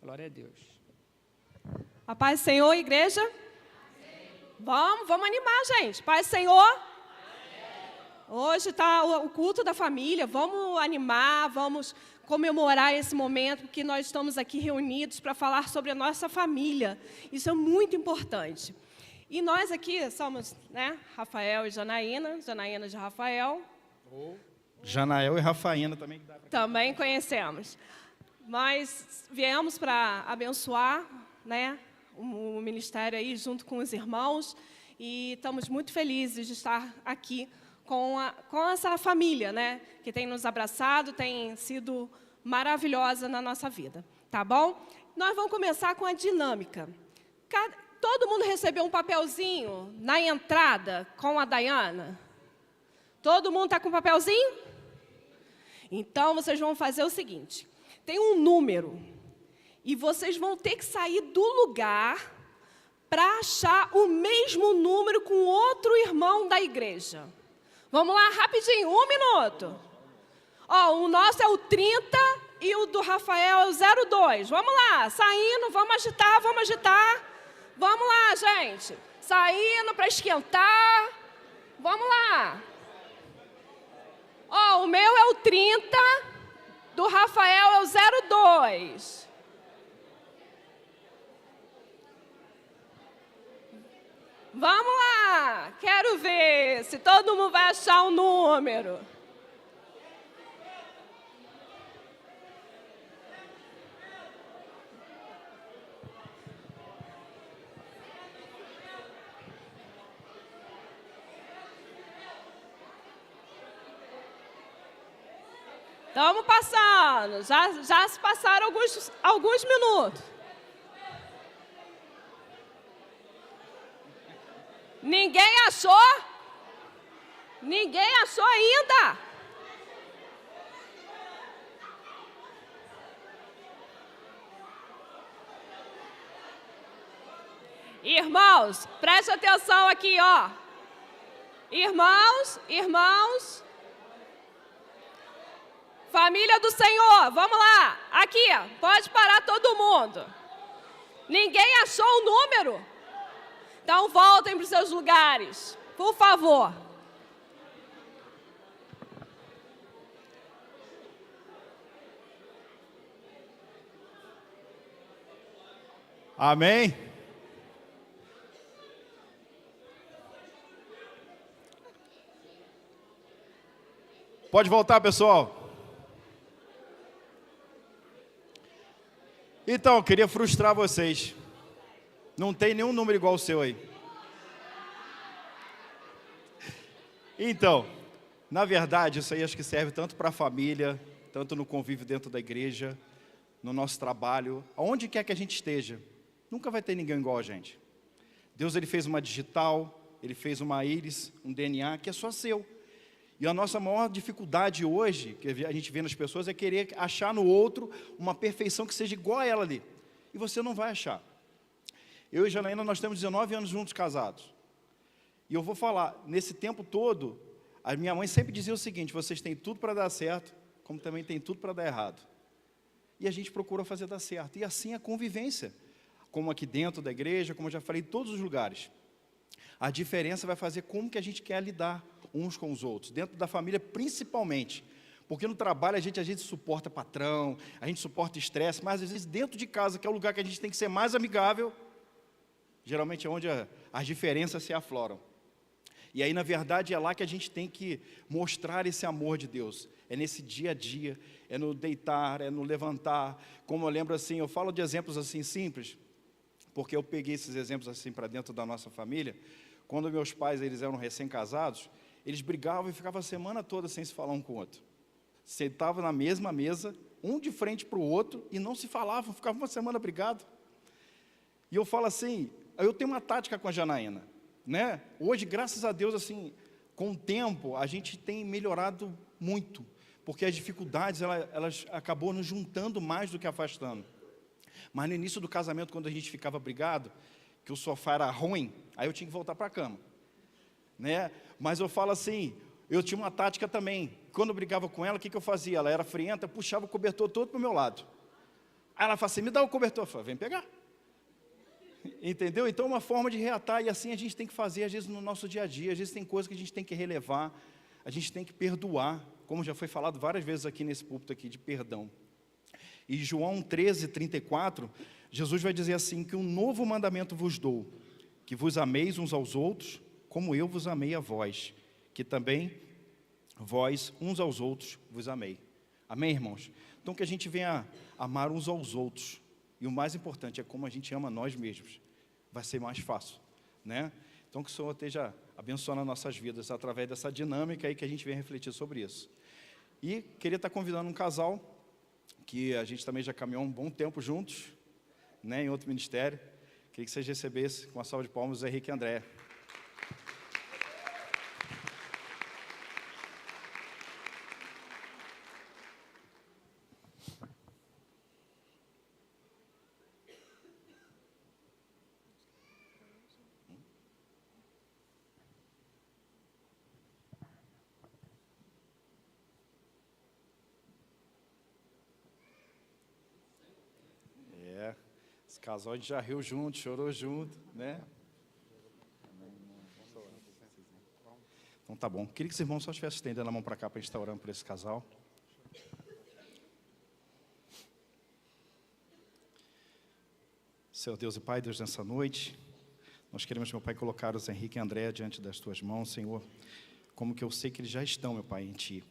Glória a Deus. A paz do Senhor, igreja? Vamos animar, gente. Paz do Senhor? Hoje está o culto da família. Vamos animar, vamos comemorar esse momento, porque nós estamos aqui reunidos para falar sobre a nossa família. Isso é muito importante. E nós aqui somos, né, Rafael e Janaína de Rafael. Janael e Rafaína também. Também conhecemos. Mas viemos para abençoar, né, o ministério aí junto com os irmãos e estamos muito felizes de estar aqui com essa família, né, que tem nos abraçado, tem sido maravilhosa na nossa vida, tá bom? Nós vamos começar com a dinâmica. Todo mundo recebeu um papelzinho na entrada com a Dayana? Todo mundo está com um papelzinho? Então, vocês vão fazer o seguinte, tem um número, e vocês vão ter que sair do lugar para achar o mesmo número com outro irmão da igreja. Vamos lá, rapidinho, 1 minuto. Ó, o nosso é o 30 e o do Rafael é o 02. Vamos lá, saindo, vamos agitar, vamos agitar. Vamos lá, gente. Saindo para esquentar. Vamos lá. Ó, o meu é o 30, do Rafael é o 02. Vamos lá, quero ver se todo mundo vai achar um número. Estamos passando, já se passaram alguns minutos. Ninguém achou? Ninguém achou ainda? Irmãos, preste atenção aqui, ó. Irmãos. Família do Senhor, vamos lá. Aqui, pode parar todo mundo. Ninguém achou o número? Então, voltem para os seus lugares, por favor. Amém? Pode voltar, pessoal. Então, eu queria frustrar vocês. Não tem nenhum número igual ao seu aí. Então, na verdade, isso aí acho que serve tanto para a família, tanto no convívio dentro da igreja, no nosso trabalho, aonde quer que a gente esteja. Nunca vai ter ninguém igual a gente. Deus, ele fez uma digital, ele fez uma íris, um DNA, que é só seu. E a nossa maior dificuldade hoje, que a gente vê nas pessoas, é querer achar no outro uma perfeição que seja igual a ela ali. E você não vai achar. Eu e Janaína, nós temos 19 anos juntos casados. E eu vou falar, nesse tempo todo, a minha mãe sempre dizia o seguinte, vocês têm tudo para dar certo, como também tem tudo para dar errado. E a gente procura fazer dar certo. E assim a convivência, como aqui dentro da igreja, como eu já falei, em todos os lugares. A diferença vai fazer como que a gente quer lidar uns com os outros, dentro da família principalmente. Porque no trabalho a gente suporta patrão, a gente suporta estresse, mas às vezes dentro de casa, que é o lugar que a gente tem que ser mais amigável, geralmente é onde as diferenças se afloram. E aí, na verdade, é lá que a gente tem que mostrar esse amor de Deus. É nesse dia a dia, é no deitar, é no levantar. Como eu lembro assim, eu falo de exemplos assim simples, porque eu peguei esses exemplos assim para dentro da nossa família. Quando meus pais eles eram recém-casados, eles brigavam e ficavam a semana toda sem se falar um com o outro. Sentavam na mesma mesa, um de frente para o outro, e não se falavam, ficavam uma semana brigados. E eu falo assim, eu tenho uma tática com a Janaína, né? Hoje, graças a Deus, assim, com o tempo, a gente tem melhorado muito, porque as dificuldades, elas acabou nos juntando mais do que afastando. Mas no início do casamento, quando a gente ficava brigado, que o sofá era ruim, aí eu tinha que voltar para a cama, né? Mas eu falo assim, eu tinha uma tática também. Quando eu brigava com ela, o que eu fazia? Ela era frienta, eu puxava o cobertor todo para o meu lado. Aí ela fala assim, me dá o cobertor. Eu falo, vem pegar. Entendeu? Então é uma forma de reatar, e assim a gente tem que fazer, às vezes, no nosso dia a dia. Às vezes tem coisas que a gente tem que relevar, a gente tem que perdoar, como já foi falado várias vezes aqui nesse púlpito aqui, de perdão. E João 13:34, Jesus vai dizer assim, que um novo mandamento vos dou, que vos ameis uns aos outros, como eu vos amei a vós, que também vós uns aos outros vos amei. Amém, irmãos? Então que a gente venha amar uns aos outros, e o mais importante é como a gente ama nós mesmos, vai ser mais fácil, né? Então que o Senhor esteja abençoando as nossas vidas, através dessa dinâmica aí que a gente vem refletir sobre isso. E queria estar convidando um casal, que a gente também já caminhou um bom tempo juntos, né, em outro ministério. Queria que vocês recebessem com uma salva de palmas o Zé Henrique e a Andréia. Esse casal a gente já riu junto, chorou junto, né? Então tá bom. Queria que os irmãos só estivessem estendendo a mão para cá para a gente estar orando por esse casal. Senhor Deus e Pai, Deus, nessa noite, nós queremos, meu Pai, colocar os Henrique e André diante das Tuas mãos, Senhor, como que eu sei que eles já estão, meu Pai, em Ti.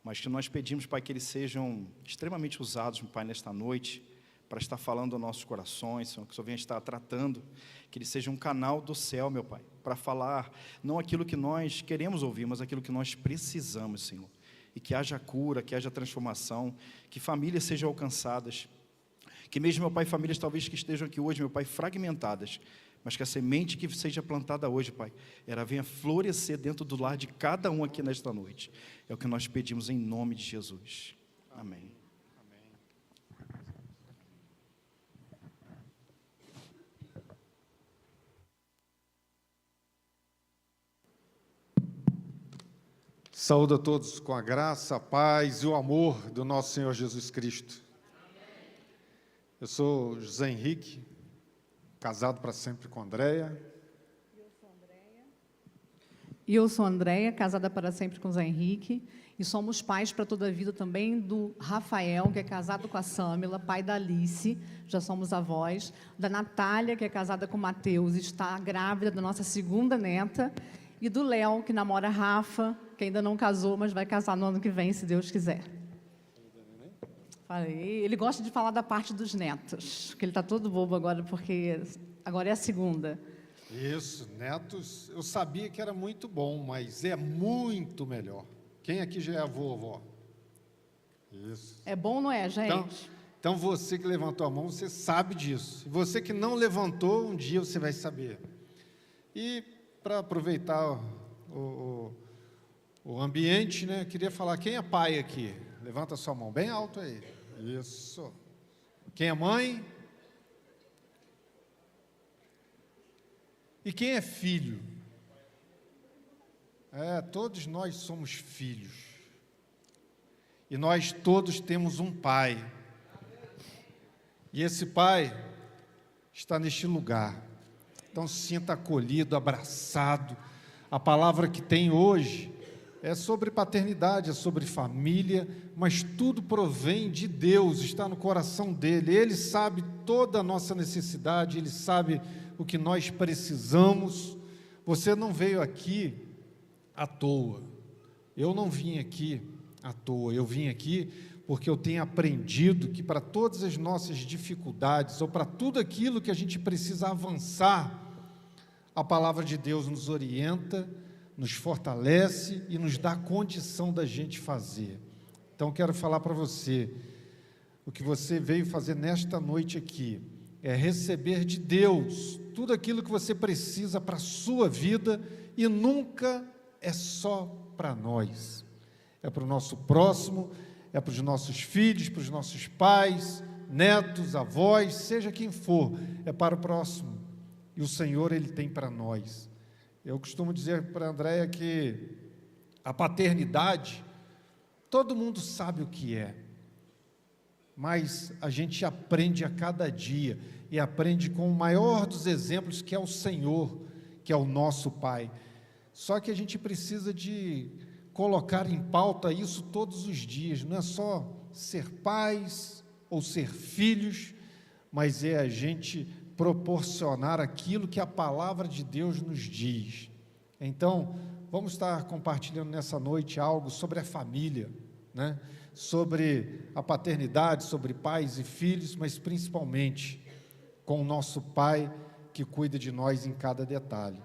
Mas que nós pedimos, Pai, que eles sejam extremamente usados, meu Pai, nesta noite, para estar falando aos nossos corações, Senhor, que o Senhor venha estar tratando, que ele seja um canal do céu, meu Pai, para falar não aquilo que nós queremos ouvir, mas aquilo que nós precisamos, Senhor. E que haja cura, que haja transformação, que famílias sejam alcançadas, que mesmo, meu Pai, famílias talvez que estejam aqui hoje, meu Pai, fragmentadas, mas que a semente que seja plantada hoje, Pai, ela venha florescer dentro do lar de cada um aqui nesta noite. É o que nós pedimos em nome de Jesus. Amém. Saúdo a todos com a graça, a paz e o amor do nosso Senhor Jesus Cristo. Eu sou José Henrique, casado para sempre com Andréia. E eu sou Andréia, casada para sempre com o Zé Henrique. E somos pais para toda a vida também do Rafael, que é casado com a Sâmila, pai da Alice, já somos avós. Da Natália, que é casada com o Mateus, está grávida da nossa segunda neta. E do Léo, que namora a Rafa, que ainda não casou, mas vai casar no ano que vem, se Deus quiser. Falei, ele gosta de falar da parte dos netos, que ele está todo bobo agora, porque agora é a segunda. Isso, netos, eu sabia que era muito bom, mas é muito melhor. Quem aqui já é avô, avó? Isso. É bom, não é, gente? Então você que levantou a mão, você sabe disso. E você que não levantou, um dia você vai saber. E para aproveitar o ambiente, né, eu queria falar, quem é pai aqui? Levanta a sua mão bem alto aí. Isso. Quem é mãe? E quem é filho? Todos nós somos filhos. E nós todos temos um pai. E esse pai está neste lugar. Então se sinta acolhido, abraçado. A palavra que tem hoje é sobre paternidade, é sobre família, mas tudo provém de Deus, está no coração dele. Ele sabe toda a nossa necessidade, ele sabe o que nós precisamos. Você não veio aqui à toa. Eu não vim aqui à toa. Eu vim aqui porque eu tenho aprendido que para todas as nossas dificuldades, ou para tudo aquilo que a gente precisa avançar, a palavra de Deus nos orienta, nos fortalece e nos dá condição da gente fazer. Então, quero falar para você, o que você veio fazer nesta noite aqui, é receber de Deus tudo aquilo que você precisa para a sua vida, e nunca é só para nós, é para o nosso próximo, é para os nossos filhos, para os nossos pais, netos, avós, seja quem for, é para o próximo, e o Senhor, Ele tem para nós. Eu costumo dizer para a Andréia que a paternidade, todo mundo sabe o que é. mas a gente aprende a cada dia, e aprende com o maior dos exemplos, que é o Senhor, que é o nosso Pai. Só que a gente precisa de colocar em pauta isso todos os dias, não é só ser pais ou ser filhos, mas é a gente proporcionar aquilo que a palavra de Deus nos diz. Então, vamos estar compartilhando nessa noite algo sobre a família, né? Sobre a paternidade, sobre pais e filhos, mas principalmente com o nosso Pai que cuida de nós em cada detalhe.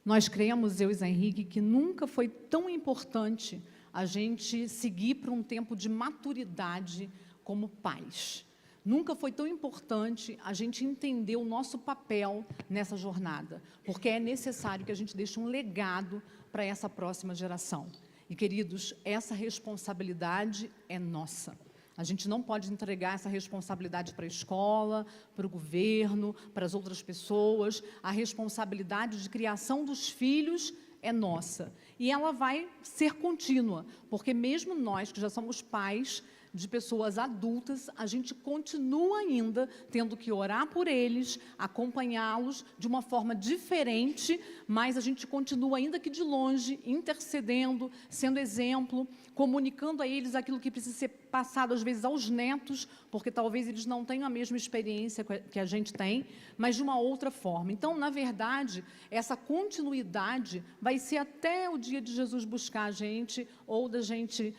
Nós cremos, eu e Zé Henrique, que nunca foi tão importante a gente seguir para um tempo de maturidade como pais. Nunca foi tão importante a gente entender o nosso papel nessa jornada, porque é necessário que a gente deixe um legado para essa próxima geração. E, queridos, essa responsabilidade é nossa. A gente não pode entregar essa responsabilidade para a escola, para o governo, para as outras pessoas. A responsabilidade de criação dos filhos é nossa. E ela vai ser contínua, porque mesmo nós, que já somos pais de pessoas adultas, a gente continua ainda tendo que orar por eles, acompanhá-los de uma forma diferente, mas a gente continua, ainda que de longe, intercedendo, sendo exemplo, comunicando a eles aquilo que precisa ser passado, às vezes, aos netos, porque talvez eles não tenham a mesma experiência que a gente tem, mas de uma outra forma. Então, na verdade, essa continuidade vai ser até o dia de Jesus buscar a gente, ou da gente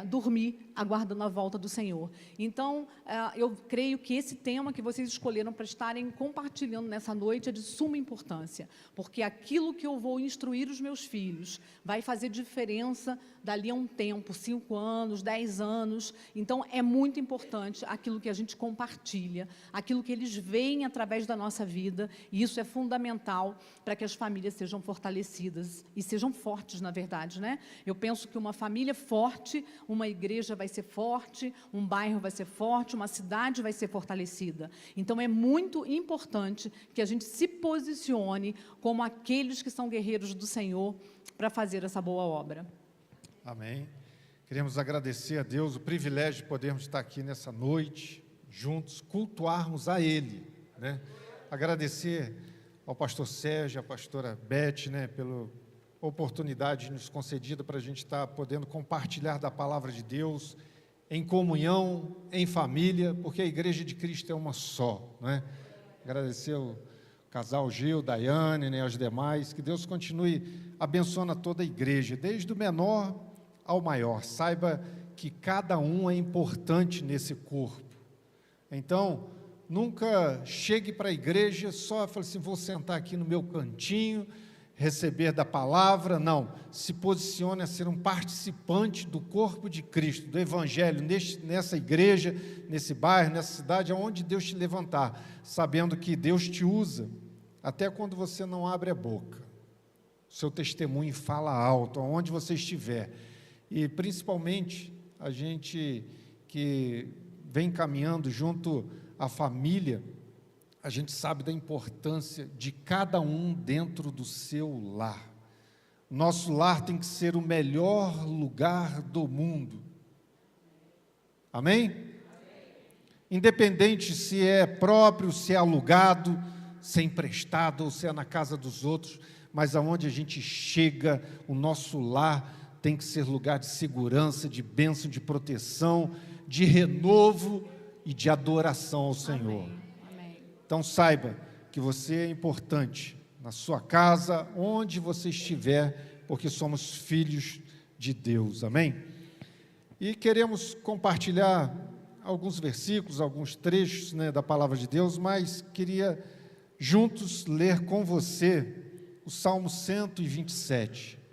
dormir, aguardando a volta do Senhor. Então, eu creio que esse tema que vocês escolheram para estarem compartilhando nessa noite é de suma importância, porque aquilo que eu vou instruir os meus filhos vai fazer diferença dali a um tempo, 5 anos, 10 anos. Então, é muito importante aquilo que a gente compartilha, aquilo que eles veem através da nossa vida, e isso é fundamental para que as famílias sejam fortalecidas e sejam fortes, na verdade, né? Eu penso que uma família forte, uma igreja vai ser forte, um bairro vai ser forte, uma cidade vai ser fortalecida. Então, é muito importante que a gente se posicione como aqueles que são guerreiros do Senhor para fazer essa boa obra. Amém. Queremos agradecer a Deus o privilégio de podermos estar aqui nessa noite, juntos, cultuarmos a Ele, né? Agradecer ao pastor Sérgio, à pastora Beth, né, pela oportunidade nos concedida para a gente estar podendo compartilhar da palavra de Deus, em comunhão, em família, porque a Igreja de Cristo é uma só, né? Agradecer ao casal Gil, Daiane, né, aos demais, que Deus continue abençoando toda a igreja, desde o menor ao maior. Saiba que cada um é importante nesse corpo. Então, nunca chegue para a igreja só e fale assim, vou sentar aqui no meu cantinho, receber da palavra. Não, se posicione a ser um participante do corpo de Cristo, do Evangelho, nessa igreja, nesse bairro, nessa cidade, aonde Deus te levantar, sabendo que Deus te usa, até quando você não abre a boca. O seu testemunho fala alto, aonde você estiver. E, principalmente, a gente que vem caminhando junto à família, a gente sabe da importância de cada um dentro do seu lar. Nosso lar tem que ser o melhor lugar do mundo. Amém? Independente se é próprio, se é alugado, se é emprestado ou se é na casa dos outros, mas aonde a gente chega, o nosso lar tem que ser lugar de segurança, de bênção, de proteção, de renovo e de adoração ao Senhor. Amém. Então saiba que você é importante na sua casa, onde você estiver, porque somos filhos de Deus. Amém? E queremos compartilhar alguns versículos, alguns trechos, né, da palavra de Deus, mas queria juntos ler com você o Salmo 127.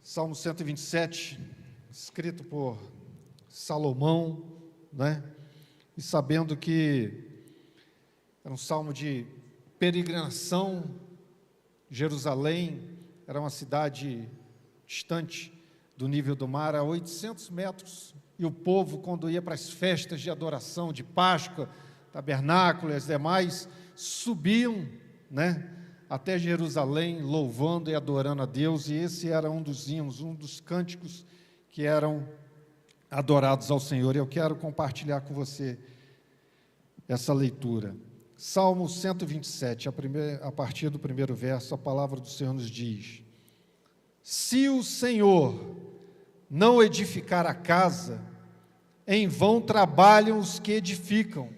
Salmo 127, escrito por Salomão, né? E sabendo que era um salmo de peregrinação. Jerusalém era uma cidade distante do nível do mar, a 800 metros, e o povo, quando ia para as festas de adoração, de Páscoa, tabernáculo e as demais, subiam, né, até Jerusalém, louvando e adorando a Deus, e esse era um dos hinos, um dos cânticos que eram adorados ao Senhor. Eu quero compartilhar com você essa leitura. Salmo 127, a partir do primeiro verso, a palavra do Senhor nos diz: se o Senhor não edificar a casa, em vão trabalham os que edificam.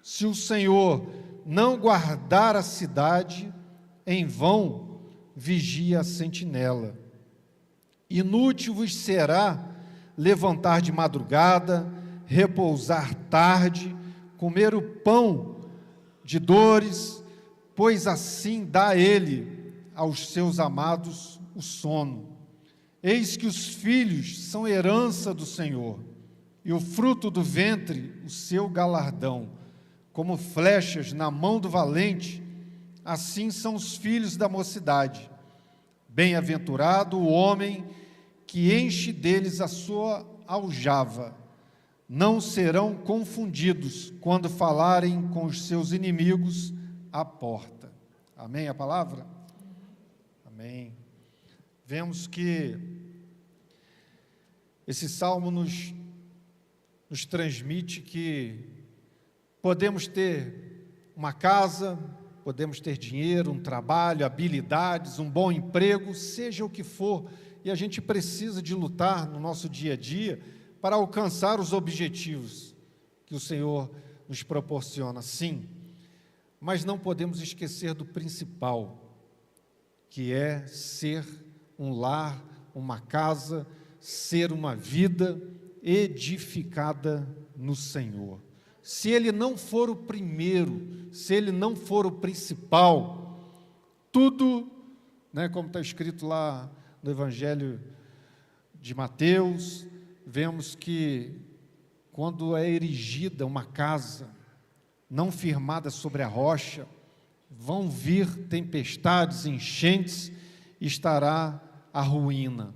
Se o Senhor não guardar a cidade, em vão vigia a sentinela. Inútil vos será levantar de madrugada, repousar tarde, comer o pão de dores, pois assim dá ele aos seus amados o sono. Eis que os filhos são herança do Senhor, e o fruto do ventre o seu galardão. Como flechas na mão do valente, assim são os filhos da mocidade. Bem-aventurado o homem que enche deles a sua aljava. Não serão confundidos quando falarem com os seus inimigos à porta. Amém a palavra? Amém. Vemos que esse salmo nos transmite que podemos ter uma casa, podemos ter dinheiro, um trabalho, habilidades, um bom emprego, seja o que for, e a gente precisa de lutar no nosso dia a dia para alcançar os objetivos que o Senhor nos proporciona, sim, mas não podemos esquecer do principal, que é ser um lar, uma casa, ser uma vida edificada no Senhor. Se Ele não for o primeiro, se Ele não for o principal, tudo, né, como está escrito lá no Evangelho de Mateus, vemos que quando é erigida uma casa, não firmada sobre a rocha, vão vir tempestades, enchentes, e estará a ruína.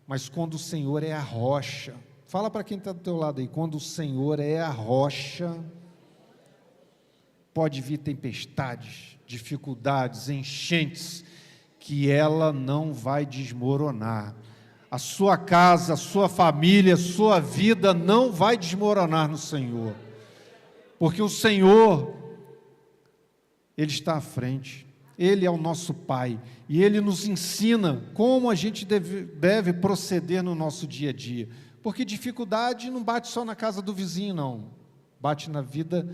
Mas quando o Senhor é a rocha, fala para quem está do teu lado aí, quando o Senhor é a rocha, pode vir tempestades, dificuldades, enchentes, que ela não vai desmoronar. A sua casa, a sua família, a sua vida não vai desmoronar no Senhor, porque o Senhor, Ele está à frente, Ele é o nosso Pai, e Ele nos ensina como a gente deve proceder no nosso dia a dia, porque dificuldade não bate só na casa do vizinho, não, bate na vida,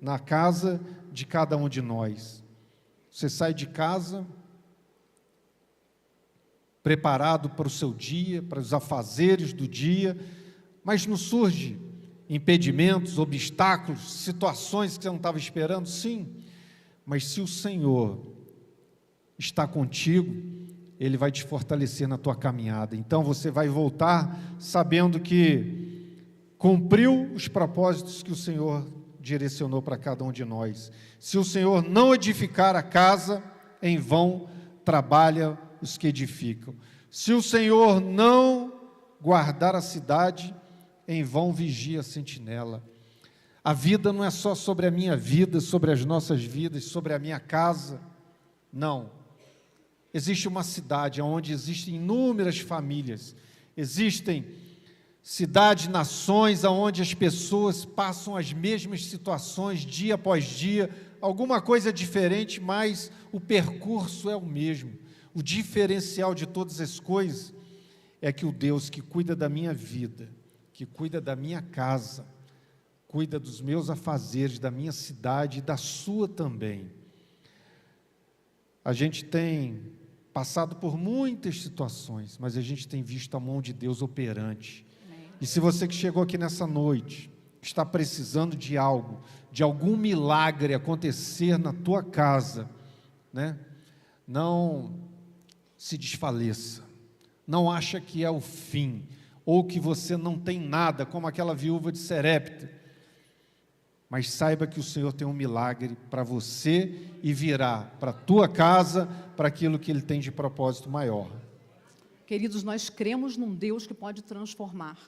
na casa de cada um de nós. Você sai de casa preparado para o seu dia, para os afazeres do dia, mas não surge impedimentos, obstáculos, situações que você não estava esperando? Sim, mas se o Senhor está contigo, Ele vai te fortalecer na tua caminhada. Então você vai voltar sabendo que cumpriu os propósitos que o Senhor direcionou para cada um de nós. Se o Senhor não edificar a casa, em vão trabalha os que edificam. Se o Senhor não guardar a cidade, em vão vigia a sentinela. A vida não é só sobre a minha vida, sobre as nossas vidas, sobre a minha casa. Não. Existe uma cidade onde existem inúmeras famílias. Existem cidades, nações, onde as pessoas passam as mesmas situações dia após dia, alguma coisa diferente, mas o percurso é o mesmo. O diferencial de todas as coisas é que o Deus que cuida da minha vida, que cuida da minha casa, cuida dos meus afazeres, da minha cidade e da sua também. A gente tem passado por muitas situações, mas a gente tem visto a mão de Deus operante. E se você que chegou aqui nessa noite, está precisando de algo, de algum milagre acontecer na tua casa, né? Não se desfaleça, não acha que é o fim, ou que você não tem nada, como aquela viúva de Serepta, mas saiba que o Senhor tem um milagre para você e virá para a tua casa, para aquilo que Ele tem de propósito maior. Queridos, nós cremos num Deus que pode transformar,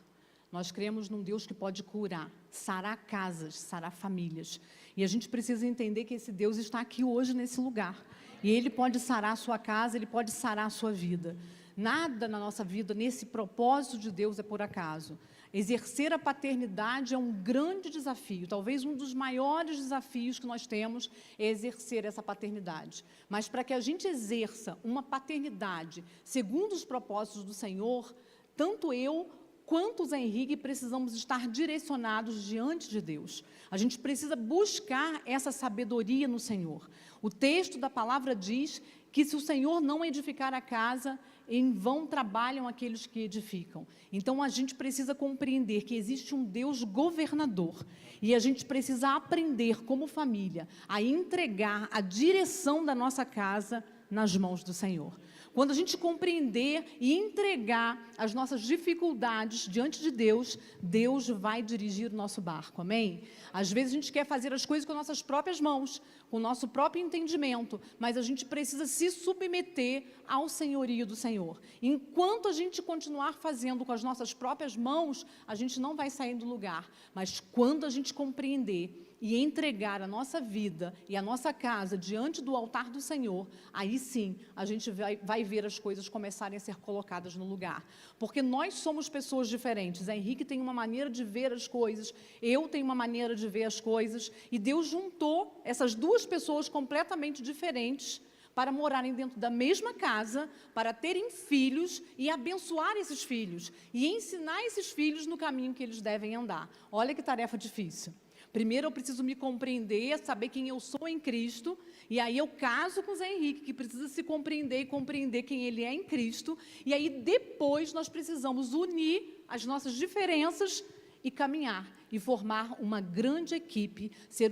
nós cremos num Deus que pode curar, sarar casas, sarar famílias, e a gente precisa entender que esse Deus está aqui hoje nesse lugar. E Ele pode sarar a sua casa, Ele pode sarar a sua vida. Nada na nossa vida, nesse propósito de Deus, é por acaso. Exercer a paternidade é um grande desafio, talvez um dos maiores desafios que nós temos é exercer essa paternidade. Mas para que a gente exerça uma paternidade segundo os propósitos do Senhor, tanto eu quanto o Zé Henrique precisamos estar direcionados diante de Deus. A gente precisa buscar essa sabedoria no Senhor. O texto da palavra diz que se o Senhor não edificar a casa, em vão trabalham aqueles que edificam. Então, a gente precisa compreender que existe um Deus governador e a gente precisa aprender, como família, a entregar a direção da nossa casa nas mãos do Senhor. Quando a gente compreender e entregar as nossas dificuldades diante de Deus, Deus vai dirigir o nosso barco, amém? Às vezes a gente quer fazer as coisas com nossas próprias mãos, com o nosso próprio entendimento, mas a gente precisa se submeter ao senhorio do Senhor. Enquanto a gente continuar fazendo com as nossas próprias mãos, a gente não vai sair do lugar, mas quando a gente compreender e entregar a nossa vida e a nossa casa diante do altar do Senhor, aí sim a gente vai ver as coisas começarem a ser colocadas no lugar. Porque nós somos pessoas diferentes. A Henrique tem uma maneira de ver as coisas, eu tenho uma maneira de ver as coisas, e Deus juntou essas duas pessoas completamente diferentes para morarem dentro da mesma casa, para terem filhos e abençoar esses filhos, e ensinar esses filhos no caminho que eles devem andar. Olha que tarefa difícil. Primeiro eu preciso me compreender, saber quem eu sou em Cristo, e aí eu caso com o Zé Henrique, que precisa se compreender e compreender quem ele é em Cristo, e aí depois nós precisamos unir as nossas diferenças e caminhar, e formar uma grande equipe, ser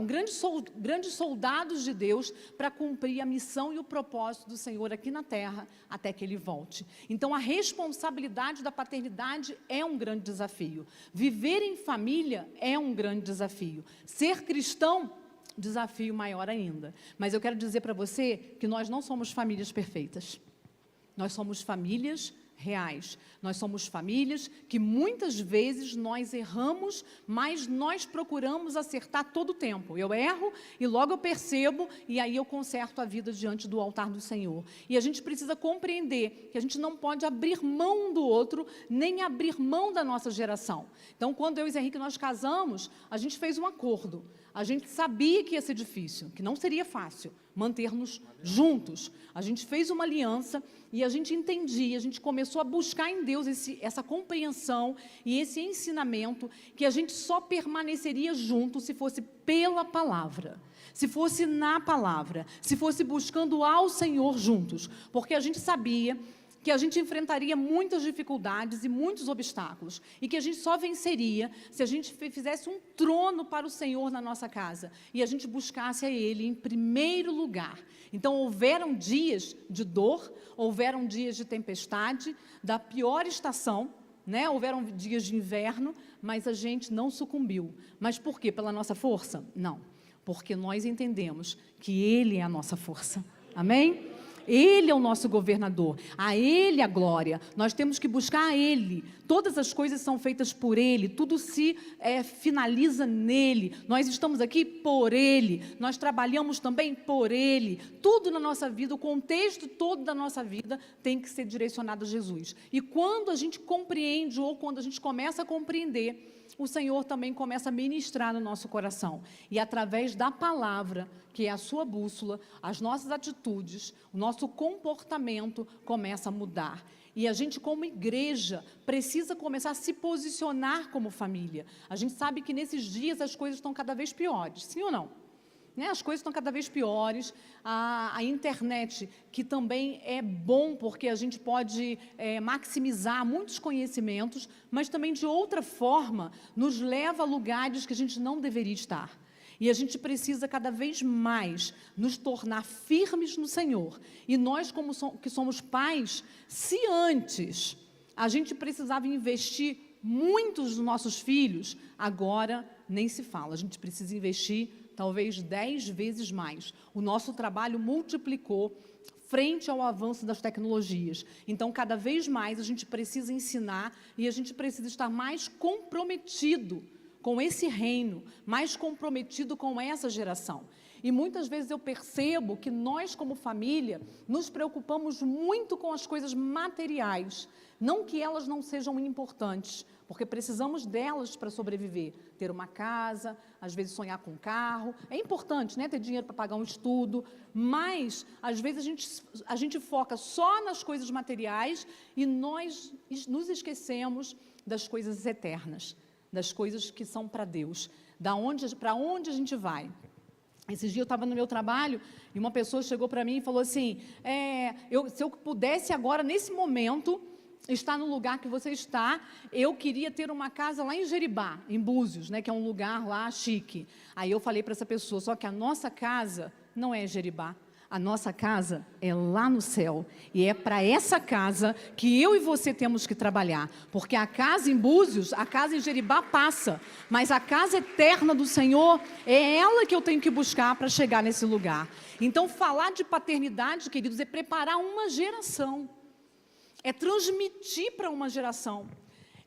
grandes soldados de Deus para cumprir a missão e o propósito do Senhor aqui na terra, até que Ele volte. Então, a responsabilidade da paternidade é um grande desafio. Viver em família é um grande desafio. Ser cristão, desafio maior ainda. Mas eu quero dizer para você que nós não somos famílias perfeitas. Nós somos famílias reais. Nós somos famílias que muitas vezes nós erramos, mas nós procuramos acertar todo o tempo. Eu erro e logo eu percebo e aí eu conserto a vida diante do altar do Senhor. E a gente precisa compreender que a gente não pode abrir mão do outro, nem abrir mão da nossa geração. Então, quando eu e Zé Henrique nós casamos, a gente fez um acordo. A gente sabia que ia ser difícil, que não seria fácil manter-nos juntos. A gente fez uma aliança e a gente entendia, a gente começou a buscar em Deus essa compreensão e esse ensinamento que a gente só permaneceria junto se fosse pela palavra, se fosse na palavra, se fosse buscando ao Senhor juntos, porque a gente sabia que a gente enfrentaria muitas dificuldades e muitos obstáculos, e que a gente só venceria se a gente fizesse um trono para o Senhor na nossa casa, e a gente buscasse a Ele em primeiro lugar. Então, houveram dias de dor, houveram dias de tempestade, da pior estação, né? Houveram dias de inverno, mas a gente não sucumbiu. Mas por quê? Pela nossa força? Não, porque nós entendemos que Ele é a nossa força. Amém? Ele é o nosso governador, a Ele a glória, nós temos que buscar a Ele, todas as coisas são feitas por Ele, tudo se finaliza nele, nós estamos aqui por Ele, nós trabalhamos também por Ele, tudo na nossa vida, o contexto todo da nossa vida tem que ser direcionado a Jesus. E quando a gente compreende, ou quando a gente começa a compreender, o Senhor também começa a ministrar no nosso coração. E através da palavra, que é a sua bússola, as nossas atitudes, o nosso comportamento começa a mudar. E a gente, como igreja, precisa começar a se posicionar como família. A gente sabe que nesses dias as coisas estão cada vez piores, sim ou não? As coisas estão cada vez piores, a internet, que também é bom porque a gente pode maximizar muitos conhecimentos, mas também de outra forma nos leva a lugares que a gente não deveria estar. E a gente precisa cada vez mais nos tornar firmes no Senhor. E nós, que somos pais, se antes a gente precisava investir muito nos nossos filhos, agora nem se fala, a gente precisa investir talvez 10 vezes mais. O nosso trabalho multiplicou frente ao avanço das tecnologias. Então, cada vez mais a gente precisa ensinar e a gente precisa estar mais comprometido com esse reino, mais comprometido com essa geração. E muitas vezes eu percebo que nós, como família, nos preocupamos muito com as coisas materiais. Não que elas não sejam importantes, porque precisamos delas para sobreviver. Ter uma casa, às vezes sonhar com um carro. É importante, né? Ter dinheiro para pagar um estudo. Mas, às vezes, a gente foca só nas coisas materiais e nós nos esquecemos das coisas eternas, das coisas que são para Deus. Para onde a gente vai? Esses dias eu estava no meu trabalho e uma pessoa chegou para mim e falou assim, se eu pudesse agora, nesse momento, estar no lugar que você está, eu queria ter uma casa lá em Jeribá, em Búzios, né, que é um lugar lá chique. Aí eu falei para essa pessoa, só que a nossa casa não é em Jeribá. A nossa casa é lá no céu, e é para essa casa que eu e você temos que trabalhar, porque a casa em Búzios, a casa em Jeribá passa, mas a casa eterna do Senhor, é ela que eu tenho que buscar para chegar nesse lugar. Então, falar de paternidade, queridos, é preparar uma geração, é transmitir para uma geração,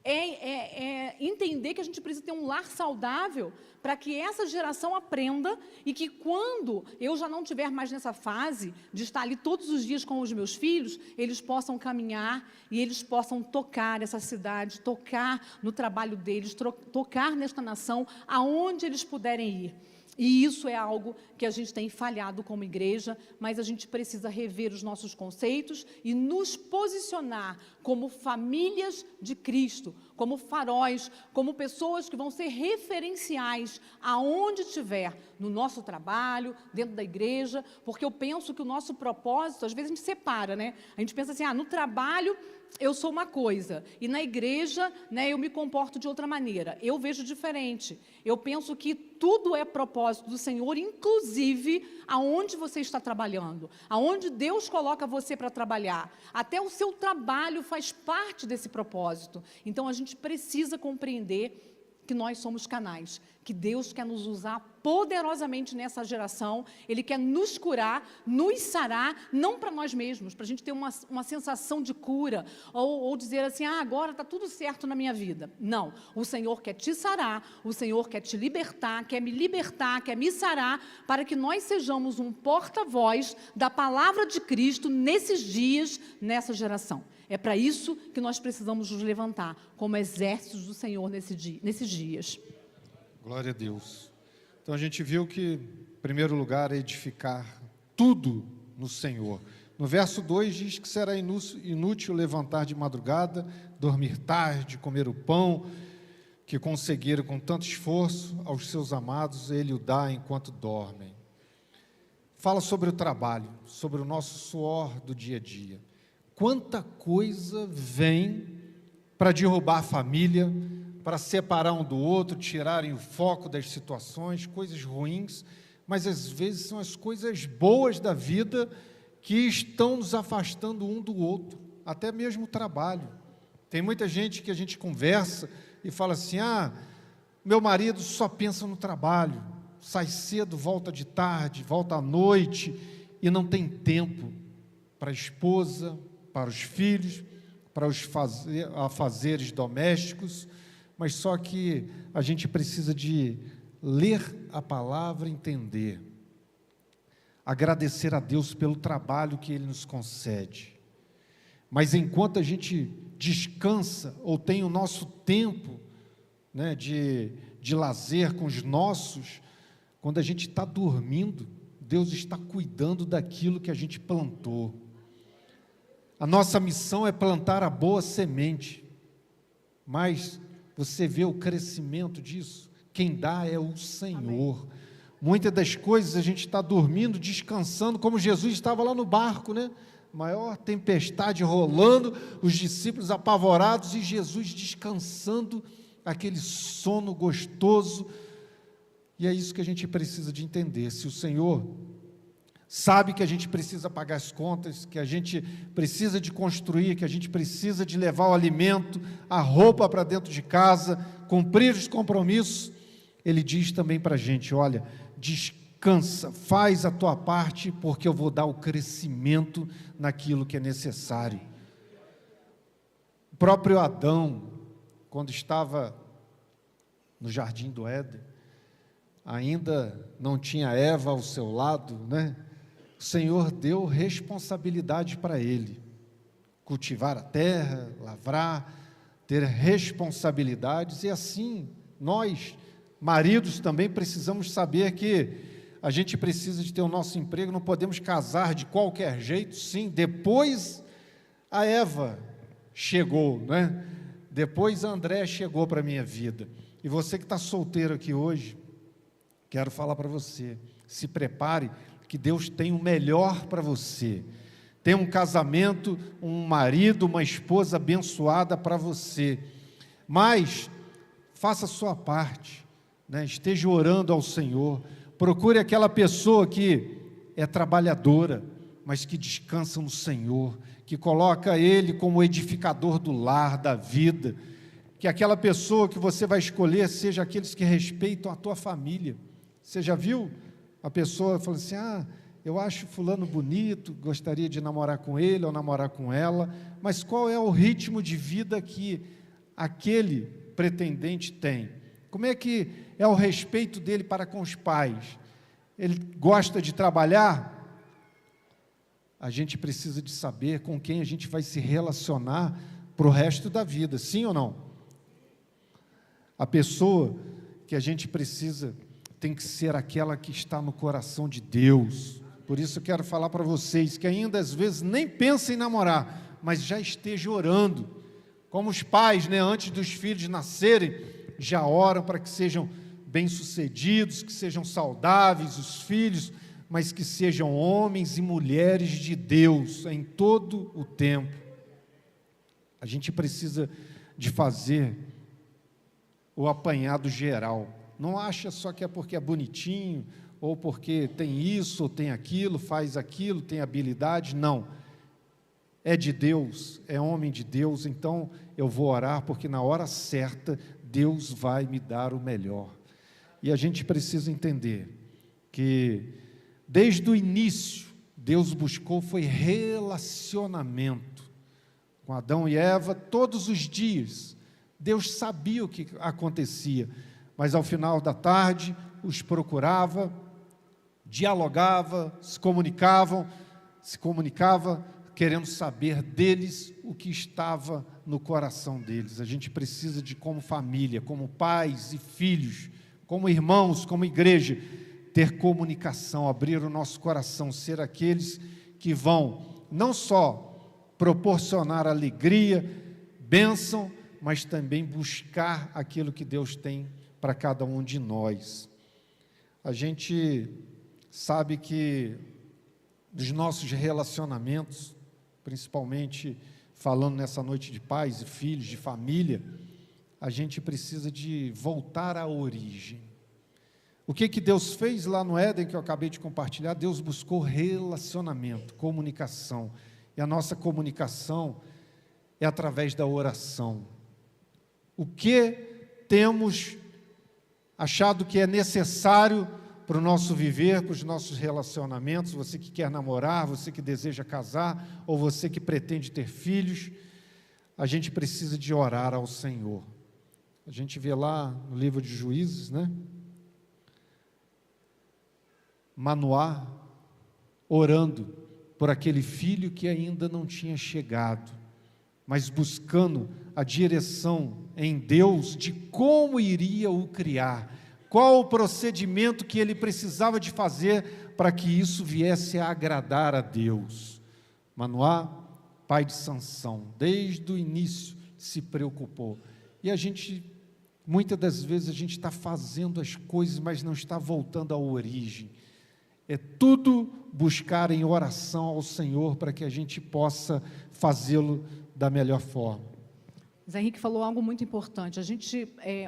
é entender que a gente precisa ter um lar saudável para que essa geração aprenda e que quando eu já não estiver mais nessa fase de estar ali todos os dias com os meus filhos, eles possam caminhar e eles possam tocar essa cidade, tocar no trabalho deles, tocar nesta nação, aonde eles puderem ir. E isso é algo que a gente tem falhado como igreja, mas a gente precisa rever os nossos conceitos e nos posicionar como famílias de Cristo, como faróis, como pessoas que vão ser referenciais aonde estiver, no nosso trabalho, dentro da igreja, porque eu penso que o nosso propósito, às vezes a gente separa, né? A gente pensa assim, no trabalho eu sou uma coisa, e na igreja, né, eu me comporto de outra maneira. Eu vejo diferente. Eu penso que tudo é propósito do Senhor, inclusive aonde você está trabalhando, aonde Deus coloca você para trabalhar. Até o seu trabalho faz parte desse propósito. Então, a gente precisa compreender que nós somos canais, que Deus quer nos usar poderosamente nessa geração, Ele quer nos curar, nos sarar, não para nós mesmos, para a gente ter uma sensação de cura, ou dizer assim, agora está tudo certo na minha vida. Não, o Senhor quer te sarar, o Senhor quer te libertar, quer me sarar, para que nós sejamos um porta-voz da palavra de Cristo nesses dias, nessa geração. É para isso que nós precisamos nos levantar, como exércitos do Senhor nesses dias. Glória a Deus. Então a gente viu que, em primeiro lugar, é edificar tudo no Senhor. No verso 2 diz que será inútil levantar de madrugada, dormir tarde, comer o pão que conseguiram com tanto esforço aos seus amados, Ele o dá enquanto dormem. Fala sobre o trabalho, sobre o nosso suor do dia a dia. Quanta coisa vem para derrubar a família, para separar um do outro, tirarem o foco das situações, coisas ruins, mas às vezes são as coisas boas da vida que estão nos afastando um do outro, até mesmo o trabalho. Tem muita gente que a gente conversa e fala assim, meu marido só pensa no trabalho, sai cedo, volta de tarde, volta à noite, e não tem tempo para a esposa, para os filhos, para os afazeres domésticos, mas só que a gente precisa de ler a palavra, entender, agradecer a Deus pelo trabalho que Ele nos concede, mas enquanto a gente descansa, ou tem o nosso tempo, né, de lazer com os nossos, quando a gente está dormindo, Deus está cuidando daquilo que a gente plantou. A nossa missão é plantar a boa semente, mas você vê o crescimento disso? Quem dá é o Senhor. Amém. Muitas das coisas a gente está dormindo, descansando, como Jesus estava lá no barco, né? Maior tempestade rolando, os discípulos apavorados e Jesus descansando, aquele sono gostoso. E é isso que a gente precisa de entender. Se o Senhor sabe que a gente precisa pagar as contas, que a gente precisa de construir, que a gente precisa de levar o alimento, a roupa para dentro de casa, cumprir os compromissos, Ele diz também para a gente, olha, descansa, faz a tua parte, porque eu vou dar o crescimento naquilo que é necessário. O próprio Adão, quando estava no jardim do Éden, ainda não tinha Eva ao seu lado, né? O Senhor deu responsabilidade para ele, cultivar a terra, lavrar, ter responsabilidades, e assim nós, maridos, também precisamos saber que a gente precisa de ter o nosso emprego, não podemos casar de qualquer jeito. Sim, depois a Eva chegou, né? Depois a Andréa chegou para a minha vida. E você que está solteiro aqui hoje, quero falar para você, se prepare, que Deus tem o melhor para você. Tem um casamento, um marido, uma esposa abençoada para você. Mas faça a sua parte, né? Esteja orando ao Senhor. Procure aquela pessoa que é trabalhadora, mas que descansa no Senhor, que coloca Ele como edificador do lar, da vida. Que aquela pessoa que você vai escolher seja aqueles que respeitam a tua família. Você já viu a pessoa falando assim, eu acho fulano bonito, gostaria de namorar com ele ou namorar com ela, mas qual é o ritmo de vida que aquele pretendente tem? Como é que é o respeito dele para com os pais? Ele gosta de trabalhar? A gente precisa de saber com quem a gente vai se relacionar para o resto da vida, sim ou não? A pessoa que a gente precisa tem que ser aquela que está no coração de Deus. Por isso eu quero falar para vocês que ainda às vezes nem pensam em namorar, mas já esteja orando, como os pais, né, antes dos filhos nascerem, já oram para que sejam bem-sucedidos, que sejam saudáveis os filhos, mas que sejam homens e mulheres de Deus em todo o tempo. A gente precisa de fazer o apanhado geral. Não acha só que é porque é bonitinho, ou porque tem isso, ou tem aquilo, faz aquilo, tem habilidade. Não. É de Deus, é homem de Deus, então eu vou orar, porque na hora certa, Deus vai me dar o melhor. E a gente precisa entender que, desde o início, Deus buscou foi relacionamento. Com Adão e Eva, todos os dias, Deus sabia o que acontecia, mas ao final da tarde, os procurava, dialogava, se comunicava, querendo saber deles o que estava no coração deles. A gente precisa de, como família, como pais e filhos, como irmãos, como igreja, ter comunicação, abrir o nosso coração, ser aqueles que vão não só proporcionar alegria, bênção, mas também buscar aquilo que Deus tem para cada um de nós. A gente sabe que dos nossos relacionamentos, principalmente falando nessa noite de pais e filhos, de família, a gente precisa de voltar à origem. O que Deus fez lá no Éden, que eu acabei de compartilhar? Deus buscou relacionamento, comunicação, e a nossa comunicação é através da oração. O que temos achado que é necessário para o nosso viver, para os nossos relacionamentos, você que quer namorar, você que deseja casar, ou você que pretende ter filhos, a gente precisa de orar ao Senhor. A gente vê lá no livro de Juízes, né? Manoá orando por aquele filho que ainda não tinha chegado, mas buscando a direção em Deus de como iria o criar, qual o procedimento que ele precisava de fazer para que isso viesse a agradar a Deus. Manoá, pai de Sansão, desde o início se preocupou. E a gente, muitas das vezes, a gente está fazendo as coisas, mas não está voltando à origem. É tudo buscar em oração ao Senhor para que a gente possa fazê-lo da melhor forma. Zé Henrique falou algo muito importante.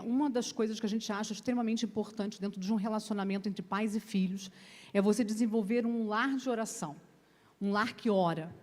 Uma das coisas que a gente acha extremamente importante dentro de um relacionamento entre pais e filhos é você desenvolver um lar de oração, um lar que ora.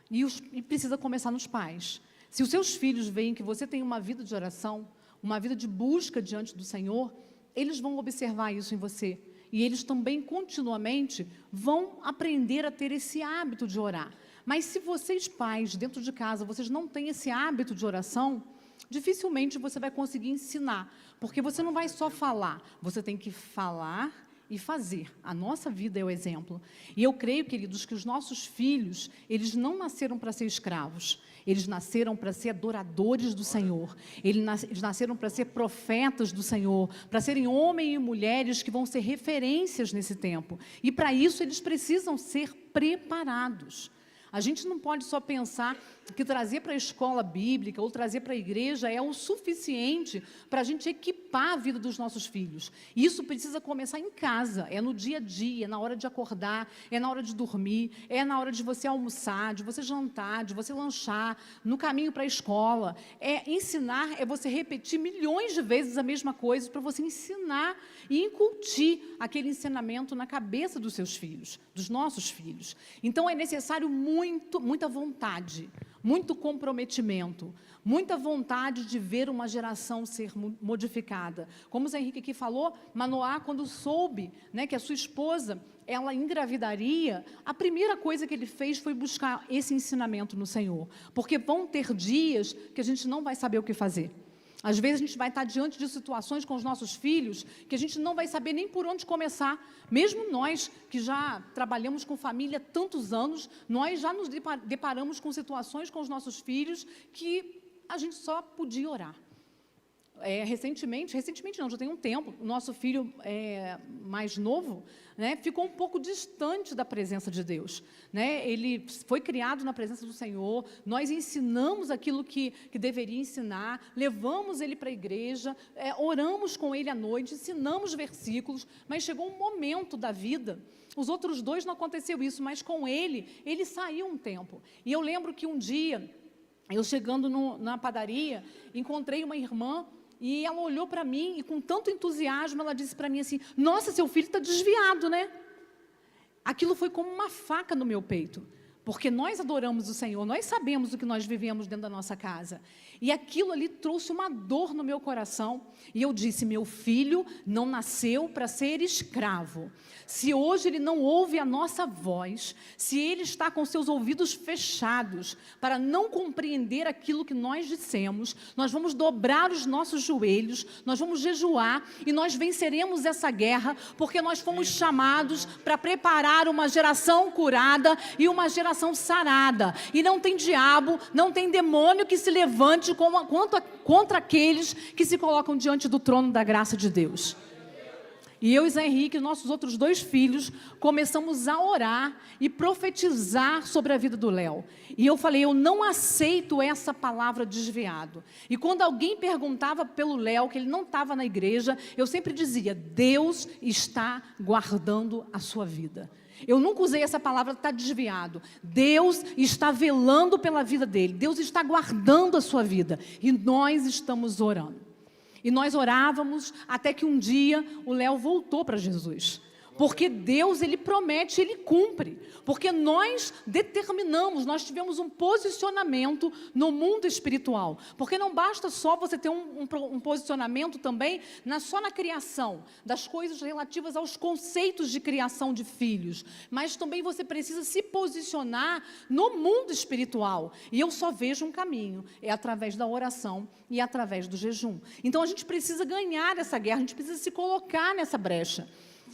E precisa começar nos pais. Se os seus filhos veem que você tem uma vida de oração, uma vida de busca diante do Senhor, eles vão observar isso em você. E eles também, continuamente, vão aprender a ter esse hábito de orar. Mas se vocês, pais, dentro de casa, vocês não têm esse hábito de oração, dificilmente você vai conseguir ensinar, porque você não vai só falar, você tem que falar e fazer. A nossa vida é o exemplo. E eu creio, queridos, que os nossos filhos, eles não nasceram para ser escravos, eles nasceram para ser adoradores do Senhor, eles nasceram para ser profetas do Senhor, para serem homens e mulheres que vão ser referências nesse tempo. E para isso eles precisam ser preparados. A gente não pode só pensar que trazer para a escola bíblica ou trazer para a igreja é o suficiente para a gente equipar a vida dos nossos filhos. Isso precisa começar em casa, é no dia a dia, é na hora de acordar, é na hora de dormir, é na hora de você almoçar, de você jantar, de você lanchar, no caminho para a escola. Ensinar é você repetir milhões de vezes a mesma coisa para você ensinar e incutir aquele ensinamento na cabeça dos seus filhos, dos nossos filhos. Então, é necessário muita vontade, muito comprometimento, muita vontade de ver uma geração ser modificada. Como o Zé Henrique aqui falou, Manoá, quando soube, né, que a sua esposa, ela engravidaria, a primeira coisa que ele fez foi buscar esse ensinamento no Senhor, porque vão ter dias que a gente não vai saber o que fazer. Às vezes a gente vai estar diante de situações com os nossos filhos que a gente não vai saber nem por onde começar. Mesmo nós, que já trabalhamos com família há tantos anos, nós já nos deparamos com situações com os nossos filhos que a gente só podia orar. Recentemente não, já tem um tempo, o nosso filho mais novo, né, ficou um pouco distante da presença de Deus, né? Ele foi criado na presença do Senhor, nós ensinamos aquilo que deveria ensinar, levamos ele para a igreja, oramos com ele à noite, ensinamos versículos, mas chegou um momento da vida, os outros dois não aconteceu isso, mas com ele saiu um tempo. E eu lembro que um dia, eu chegando na padaria, encontrei uma irmã, e ela olhou para mim e com tanto entusiasmo, ela disse para mim assim, nossa, seu filho está desviado, né? Aquilo foi como uma faca no meu peito, porque nós adoramos o Senhor, nós sabemos o que nós vivemos dentro da nossa casa. E aquilo ali trouxe uma dor no meu coração. E eu disse, meu filho não nasceu para ser escravo. Se hoje ele não ouve a nossa voz, se ele está com seus ouvidos fechados para não compreender aquilo que nós dissemos, nós vamos dobrar os nossos joelhos, nós vamos jejuar e nós venceremos essa guerra, porque nós fomos chamados para preparar uma geração curada e uma geração sarada. E não tem diabo, não tem demônio que se levante contra aqueles que se colocam diante do trono da graça de Deus. E eu e Zé Henrique, nossos outros dois filhos, começamos a orar e profetizar sobre a vida do Léo. E eu falei, eu não aceito essa palavra desviado. E quando alguém perguntava pelo Léo, que ele não estava na igreja, eu sempre dizia, Deus está guardando a sua vida. Eu nunca usei essa palavra, está desviado. Deus está velando pela vida dele. Deus está guardando a sua vida. E nós estamos orando. E nós orávamos até que um dia o Léo voltou para Jesus. Porque Deus, Ele promete, Ele cumpre. Porque nós determinamos, nós tivemos um posicionamento no mundo espiritual. Porque não basta só você ter um posicionamento também só na criação, das coisas relativas aos conceitos de criação de filhos. Mas também você precisa se posicionar no mundo espiritual. E eu só vejo um caminho, é através da oração e através do jejum. Então a gente precisa ganhar essa guerra, a gente precisa se colocar nessa brecha.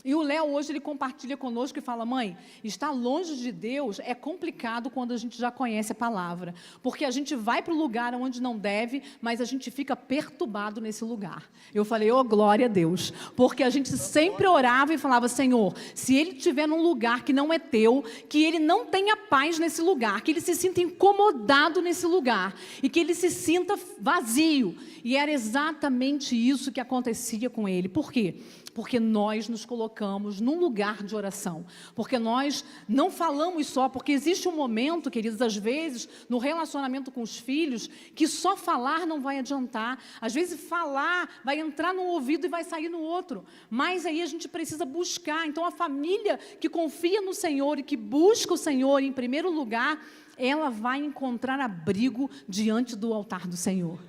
E o Léo hoje ele compartilha conosco e fala, mãe, estar longe de Deus é complicado quando a gente já conhece a palavra, porque a gente vai para o lugar onde não deve, mas a gente fica perturbado nesse lugar. Eu falei, glória a Deus, porque a gente sempre orava e falava, Senhor, se ele estiver num lugar que não é teu, que ele não tenha paz nesse lugar, que ele se sinta incomodado nesse lugar, e que ele se sinta vazio. E era exatamente isso que acontecia com ele. Por quê? Porque nós nos colocamos num lugar de oração, porque nós não falamos só, porque existe um momento, queridos, às vezes, no relacionamento com os filhos, que só falar não vai adiantar, às vezes falar vai entrar num ouvido e vai sair no outro, mas aí a gente precisa buscar. Então a família que confia no Senhor e que busca o Senhor em primeiro lugar, ela vai encontrar abrigo diante do altar do Senhor.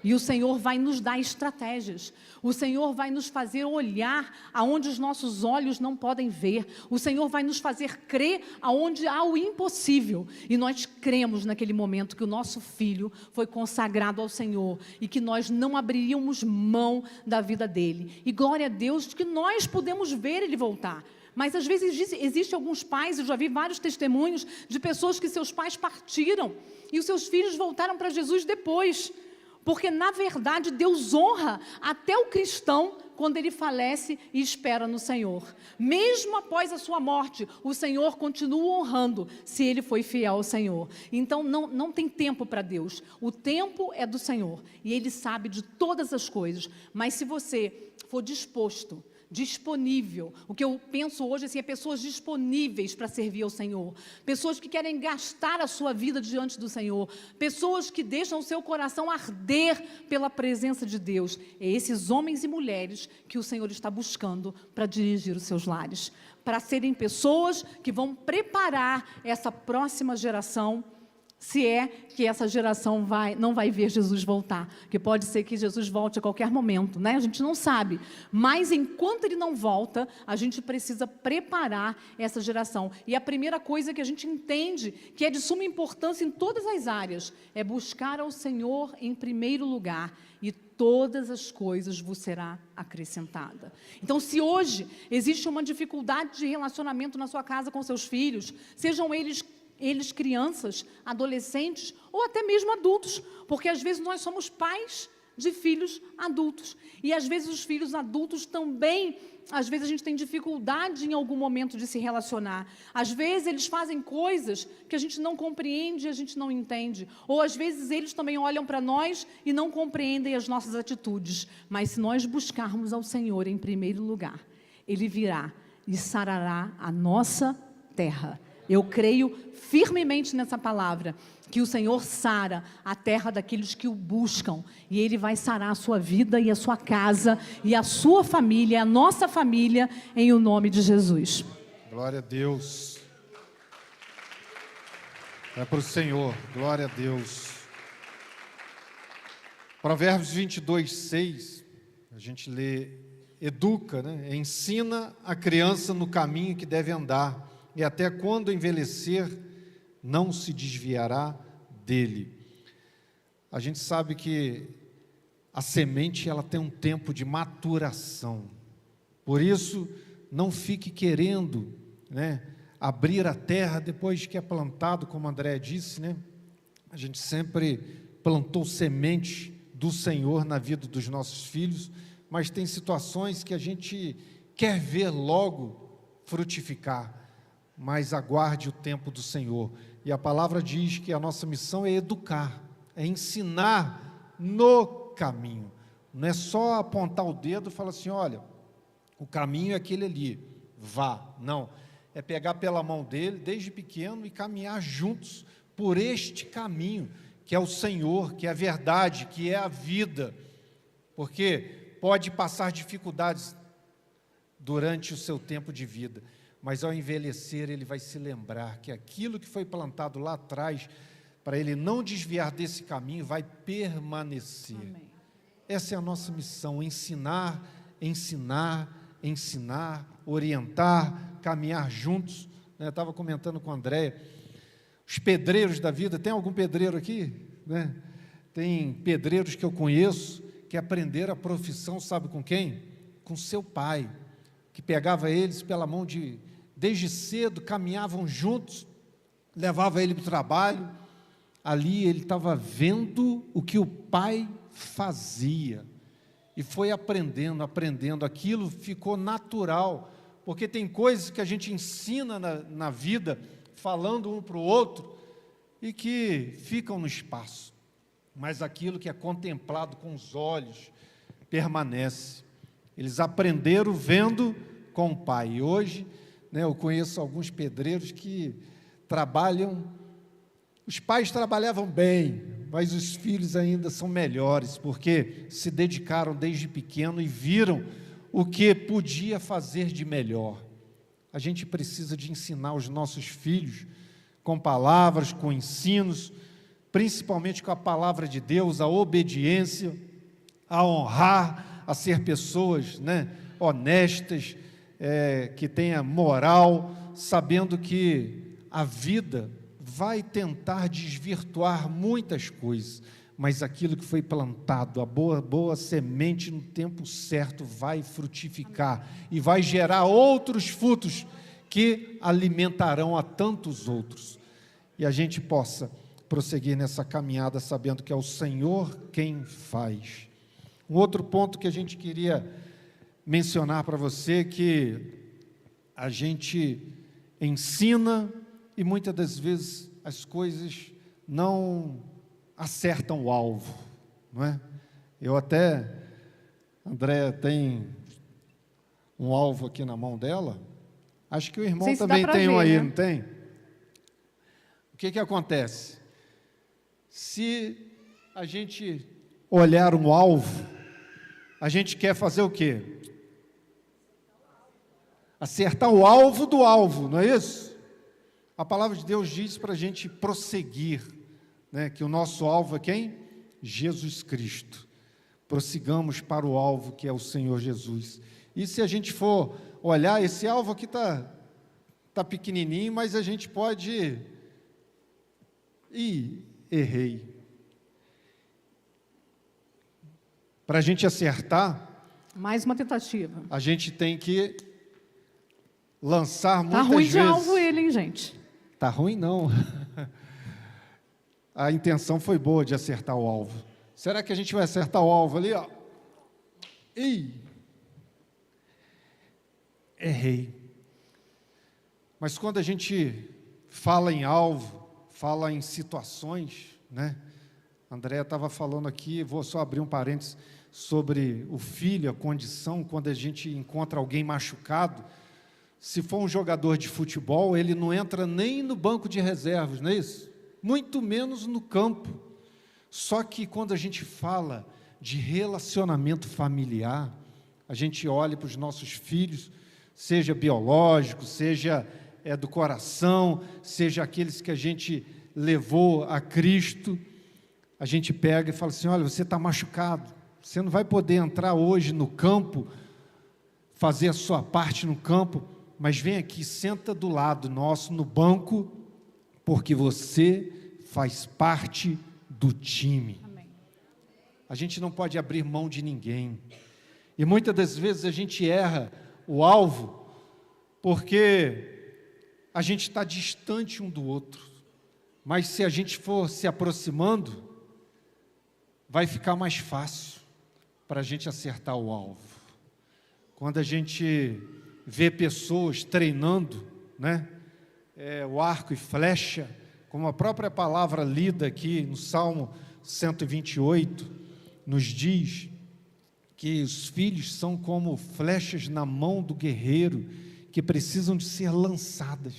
E o Senhor vai nos dar estratégias. O Senhor vai nos fazer olhar aonde os nossos olhos não podem ver. O Senhor vai nos fazer crer aonde há o impossível. E nós cremos naquele momento que o nosso filho foi consagrado ao Senhor e que nós não abriríamos mão da vida dele. E glória a Deus que nós podemos ver ele voltar. Mas às vezes existem alguns pais, eu já vi vários testemunhos de pessoas que seus pais partiram e os seus filhos voltaram para Jesus depois. Porque, na verdade, Deus honra até o cristão quando ele falece e espera no Senhor. Mesmo após a sua morte, o Senhor continua honrando se ele foi fiel ao Senhor. Então, não tem tempo para Deus. O tempo é do Senhor e Ele sabe de todas as coisas. Mas se você for disposto, disponível, o que eu penso hoje assim, é pessoas disponíveis para servir ao Senhor, pessoas que querem gastar a sua vida diante do Senhor, pessoas que deixam o seu coração arder pela presença de Deus. É esses homens e mulheres que o Senhor está buscando para dirigir os seus lares, para serem pessoas que vão preparar essa próxima geração, se é que essa geração não vai ver Jesus voltar, que pode ser que Jesus volte a qualquer momento, né? A gente não sabe, mas enquanto Ele não volta, a gente precisa preparar essa geração. E a primeira coisa que a gente entende, que é de suma importância em todas as áreas, é buscar ao Senhor em primeiro lugar, e todas as coisas vos será acrescentada. Então, se hoje existe uma dificuldade de relacionamento na sua casa com seus filhos, sejam eles crianças, adolescentes ou até mesmo adultos, porque às vezes nós somos pais de filhos adultos, e às vezes os filhos adultos também, às vezes a gente tem dificuldade em algum momento de se relacionar, às vezes eles fazem coisas que a gente não compreende e a gente não entende, ou às vezes eles também olham para nós e não compreendem as nossas atitudes, mas se nós buscarmos ao Senhor em primeiro lugar, Ele virá e sarará a nossa terra. Eu creio firmemente nessa palavra, que o Senhor sara a terra daqueles que o buscam, e Ele vai sarar a sua vida e a sua casa, e a sua família, a nossa família, em o nome de Jesus. Glória a Deus. É para o Senhor, glória a Deus. Provérbios 22:6, a gente lê, educa, né? Ensina a criança no caminho que deve andar, e até quando envelhecer, não se desviará dele. A gente sabe que a semente, ela tem um tempo de maturação. Por isso, não fique querendo, né, abrir a terra depois que é plantado, como André disse, né? A gente sempre plantou semente do Senhor na vida dos nossos filhos, mas tem situações que a gente quer ver logo frutificar, mas aguarde o tempo do Senhor. E a palavra diz que a nossa missão é educar, é ensinar no caminho. Não é só apontar o dedo e falar assim, olha, o caminho é aquele ali, vá. Não, é pegar pela mão dele desde pequeno e caminhar juntos por este caminho, que é o Senhor, que é a verdade, que é a vida. Porque pode passar dificuldades durante o seu tempo de vida, mas ao envelhecer ele vai se lembrar que aquilo que foi plantado lá atrás, para ele não desviar desse caminho, vai permanecer. Amém. Essa é a nossa missão, ensinar, orientar, caminhar juntos. Eu estava comentando com o André, os pedreiros da vida, tem algum pedreiro aqui? Né? Tem pedreiros que eu conheço, que aprenderam a profissão, sabe com quem? Com seu pai, que pegava eles pela mão desde cedo, caminhavam juntos, levava ele para o trabalho, ali ele estava vendo o que o pai fazia, e foi aprendendo, aquilo ficou natural, porque tem coisas que a gente ensina na vida, falando um para o outro, e que ficam no espaço, mas aquilo que é contemplado com os olhos, permanece. Eles aprenderam vendo com o pai, e hoje, né, eu conheço alguns pedreiros que trabalham, os pais trabalhavam bem, mas os filhos ainda são melhores, porque se dedicaram desde pequeno e viram o que podia fazer de melhor. A gente precisa de ensinar os nossos filhos com palavras, com ensinos, principalmente com a palavra de Deus, a obediência, a honrar, a ser pessoas, né, honestas, que tenha moral, sabendo que a vida vai tentar desvirtuar muitas coisas, mas aquilo que foi plantado, a boa semente no tempo certo vai frutificar e vai gerar outros frutos que alimentarão a tantos outros. E a gente possa prosseguir nessa caminhada sabendo que é o Senhor quem faz. Um outro ponto que a gente queria mencionar para você, que a gente ensina e muitas das vezes as coisas não acertam o alvo, não é? Andréia tem um alvo aqui na mão dela, acho que o irmão também tem um aí, né? Não tem? O que acontece? Se a gente olhar um alvo, a gente quer fazer o quê? Acertar o alvo do alvo, não é isso? A palavra de Deus diz para a gente prosseguir, né, que o nosso alvo é quem? Jesus Cristo. Prossigamos para o alvo que é o Senhor Jesus. E se a gente for olhar, esse alvo aqui está pequenininho, mas a gente pode... errei. Para a gente acertar... Mais uma tentativa. A gente tem que lançar muitas vezes... Está ruim de alvo ele, hein, gente? Está ruim, não. A intenção foi boa de acertar o alvo. Será que a gente vai acertar o alvo ali? Ó? Errei. Mas quando a gente fala em alvo, fala em situações, né? A Andréia estava falando aqui, vou só abrir um parênteses, sobre o filho, a condição, quando a gente encontra alguém machucado. Se for um jogador de futebol, ele não entra nem no banco de reservas, não é isso? Muito menos no campo. Só que quando a gente fala de relacionamento familiar, a gente olha para os nossos filhos, seja biológico, seja do coração, seja aqueles que a gente levou a Cristo, a gente pega e fala assim, olha, você está machucado, você não vai poder entrar hoje no campo, fazer a sua parte no campo, mas vem aqui, senta do lado nosso, no banco, porque você faz parte do time. Amém. A gente não pode abrir mão de ninguém. E muitas das vezes a gente erra o alvo, porque a gente está distante um do outro. Mas se a gente for se aproximando, vai ficar mais fácil para a gente acertar o alvo. Quando a gente vê pessoas treinando, né, o arco e flecha, como a própria palavra lida aqui no Salmo 128, nos diz que os filhos são como flechas na mão do guerreiro, que precisam de ser lançadas.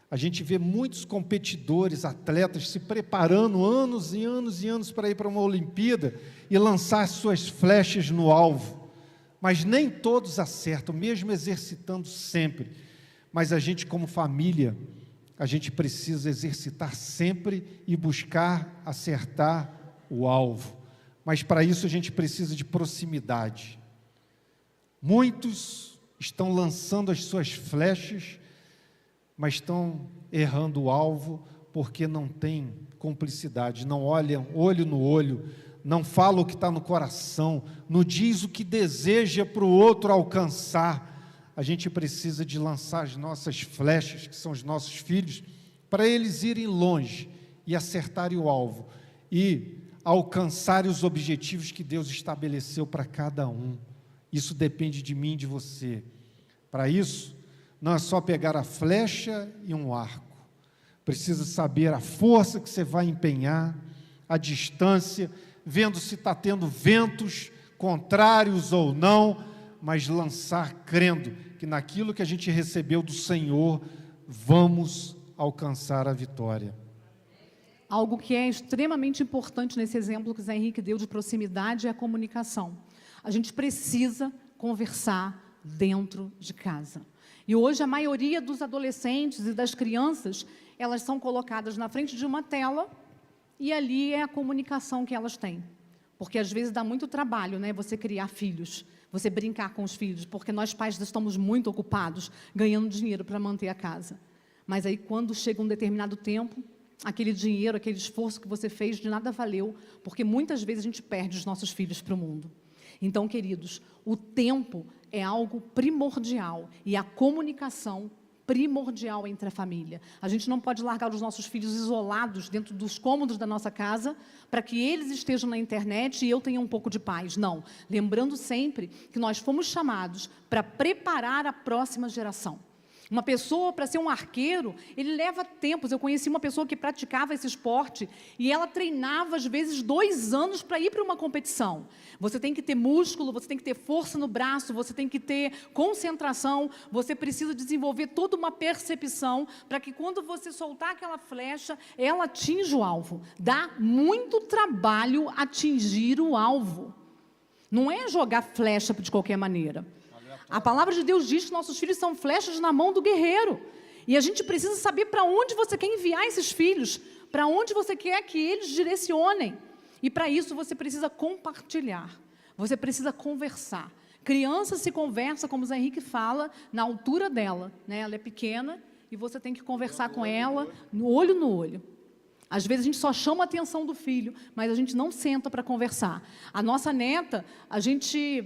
A gente vê muitos competidores, atletas, se preparando anos e anos e anos para ir para uma Olimpíada e lançar suas flechas no alvo. Mas nem todos acertam, mesmo exercitando sempre. Mas a gente, como família, a gente precisa exercitar sempre e buscar acertar o alvo. Mas para isso a gente precisa de proximidade. Muitos estão lançando as suas flechas, mas estão errando o alvo porque não tem cumplicidade, não olham olho no olho, não fala o que está no coração, não diz o que deseja para o outro alcançar. A gente precisa de lançar as nossas flechas, que são os nossos filhos, para eles irem longe e acertarem o alvo e alcançarem os objetivos que Deus estabeleceu para cada um. Isso depende de mim e de você. Para isso, não é só pegar a flecha e um arco. Precisa saber a força que você vai empenhar, a distância, vendo se está tendo ventos contrários ou não, mas lançar crendo que naquilo que a gente recebeu do Senhor, vamos alcançar a vitória. Algo que é extremamente importante nesse exemplo que o Zé Henrique deu de proximidade é a comunicação. A gente precisa conversar dentro de casa. E hoje a maioria dos adolescentes e das crianças, elas são colocadas na frente de uma tela e ali é a comunicação que elas têm. Porque às vezes dá muito trabalho, né, você criar filhos, você brincar com os filhos, porque nós pais estamos muito ocupados, ganhando dinheiro para manter a casa. Mas aí quando chega um determinado tempo, aquele dinheiro, aquele esforço que você fez, de nada valeu, porque muitas vezes a gente perde os nossos filhos para o mundo. Então, queridos, o tempo é algo primordial e a comunicação primordial entre a família. A gente não pode largar os nossos filhos isolados dentro dos cômodos da nossa casa para que eles estejam na internet e eu tenha um pouco de paz. Não. Lembrando sempre que nós fomos chamados para preparar a próxima geração. Uma pessoa, para ser um arqueiro, ele leva tempos. Eu conheci uma pessoa que praticava esse esporte e ela treinava, às vezes, 2 anos para ir para uma competição. Você tem que ter músculo, você tem que ter força no braço, você tem que ter concentração, você precisa desenvolver toda uma percepção para que, quando você soltar aquela flecha, ela atinja o alvo. Dá muito trabalho atingir o alvo. Não é jogar flecha de qualquer maneira. A palavra de Deus diz que nossos filhos são flechas na mão do guerreiro. E a gente precisa saber para onde você quer enviar esses filhos, para onde você quer que eles direcionem. E para isso você precisa compartilhar, você precisa conversar. Criança se conversa, como o Zé Henrique fala, na altura dela, né? Ela é pequena e você tem que conversar com ela no olho. Às vezes a gente só chama a atenção do filho, mas a gente não senta para conversar. A nossa neta,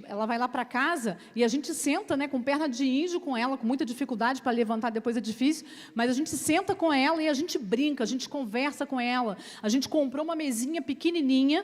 ela vai lá para casa e a gente senta, né, com perna de índio com ela, com muita dificuldade para levantar, depois é difícil, mas a gente senta com ela e a gente brinca, a gente conversa com ela. A gente comprou uma mesinha pequenininha,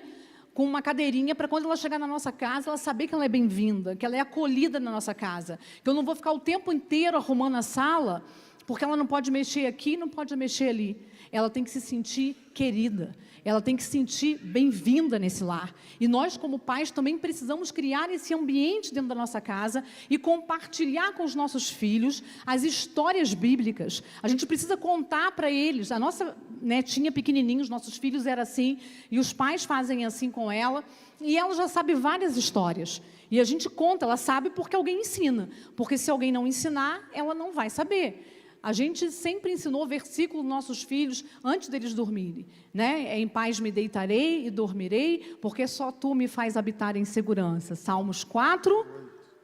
com uma cadeirinha, para quando ela chegar na nossa casa, ela saber que ela é bem-vinda, que ela é acolhida na nossa casa. Que eu não vou ficar o tempo inteiro arrumando a sala, porque ela não pode mexer aqui, não pode mexer ali. Ela tem que se sentir querida, ela tem que se sentir bem-vinda nesse lar. E nós, como pais, também precisamos criar esse ambiente dentro da nossa casa e compartilhar com os nossos filhos as histórias bíblicas. A gente precisa contar para eles. A nossa netinha pequenininha, os nossos filhos eram assim, e os pais fazem assim com ela, e ela já sabe várias histórias. E a gente conta, ela sabe porque alguém ensina, porque se alguém não ensinar, ela não vai saber. A gente sempre ensinou versículo aos nossos filhos antes deles dormirem, né? Em paz me deitarei e dormirei, porque só tu me faz habitar em segurança. Salmos 4,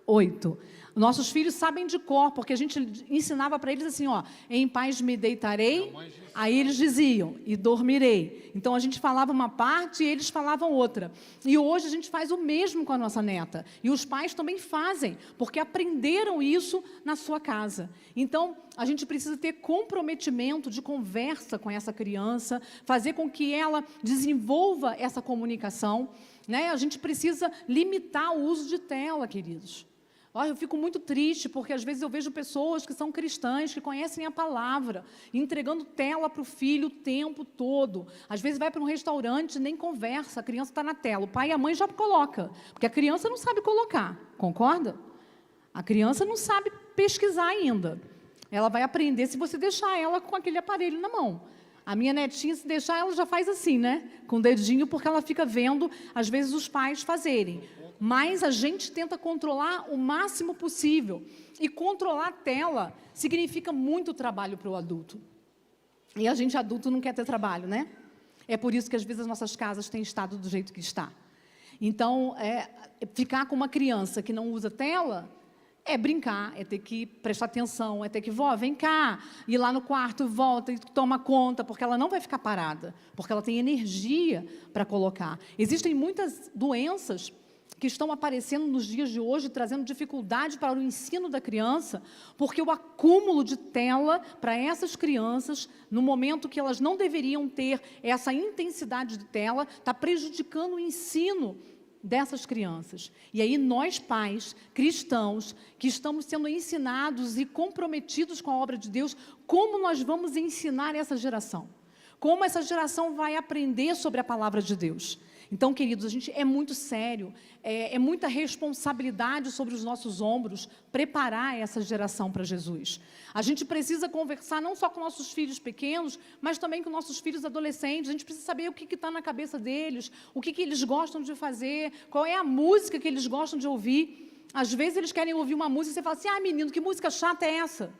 8. Nossos filhos sabem de cor, porque a gente ensinava para eles assim, ó, em paz me deitarei, aí eles diziam, e dormirei. Então a gente falava uma parte e eles falavam outra. E hoje a gente faz o mesmo com a nossa neta. E os pais também fazem, porque aprenderam isso na sua casa. Então a gente precisa ter comprometimento de conversa com essa criança, fazer com que ela desenvolva essa comunicação, né? A gente precisa limitar o uso de tela, queridos. Olha, eu fico muito triste, porque às vezes eu vejo pessoas que são cristãs, que conhecem a palavra, entregando tela para o filho o tempo todo. Às vezes vai para um restaurante, nem conversa, a criança está na tela. O pai e a mãe já coloca, porque a criança não sabe colocar, concorda? A criança não sabe pesquisar ainda. Ela vai aprender se você deixar ela com aquele aparelho na mão. A minha netinha, se deixar, ela já faz assim, né? Com o dedinho, porque ela fica vendo, às vezes, os pais fazerem. Mas a gente tenta controlar o máximo possível. E controlar a tela significa muito trabalho para o adulto. E a gente, adulto, não quer ter trabalho, né? É por isso que, às vezes, as nossas casas têm estado do jeito que está. Então, ficar com uma criança que não usa tela é brincar, é ter que prestar atenção, é ter que, vó, vem cá, ir lá no quarto, volta e toma conta, porque ela não vai ficar parada, porque ela tem energia para colocar. Existem muitas doenças que estão aparecendo nos dias de hoje, trazendo dificuldade para o ensino da criança, porque o acúmulo de tela para essas crianças, no momento que elas não deveriam ter essa intensidade de tela, está prejudicando o ensino dessas crianças. E aí nós, pais cristãos, que estamos sendo ensinados e comprometidos com a obra de Deus, como nós vamos ensinar essa geração? Como essa geração vai aprender sobre a palavra de Deus? Então, queridos, a gente é muito sério, é muita responsabilidade sobre os nossos ombros preparar essa geração para Jesus. A gente precisa conversar não só com nossos filhos pequenos, mas também com nossos filhos adolescentes. A gente precisa saber o que está na cabeça deles, o que eles gostam de fazer, qual é a música que eles gostam de ouvir. Às vezes eles querem ouvir uma música e você fala assim, menino, que música chata é essa?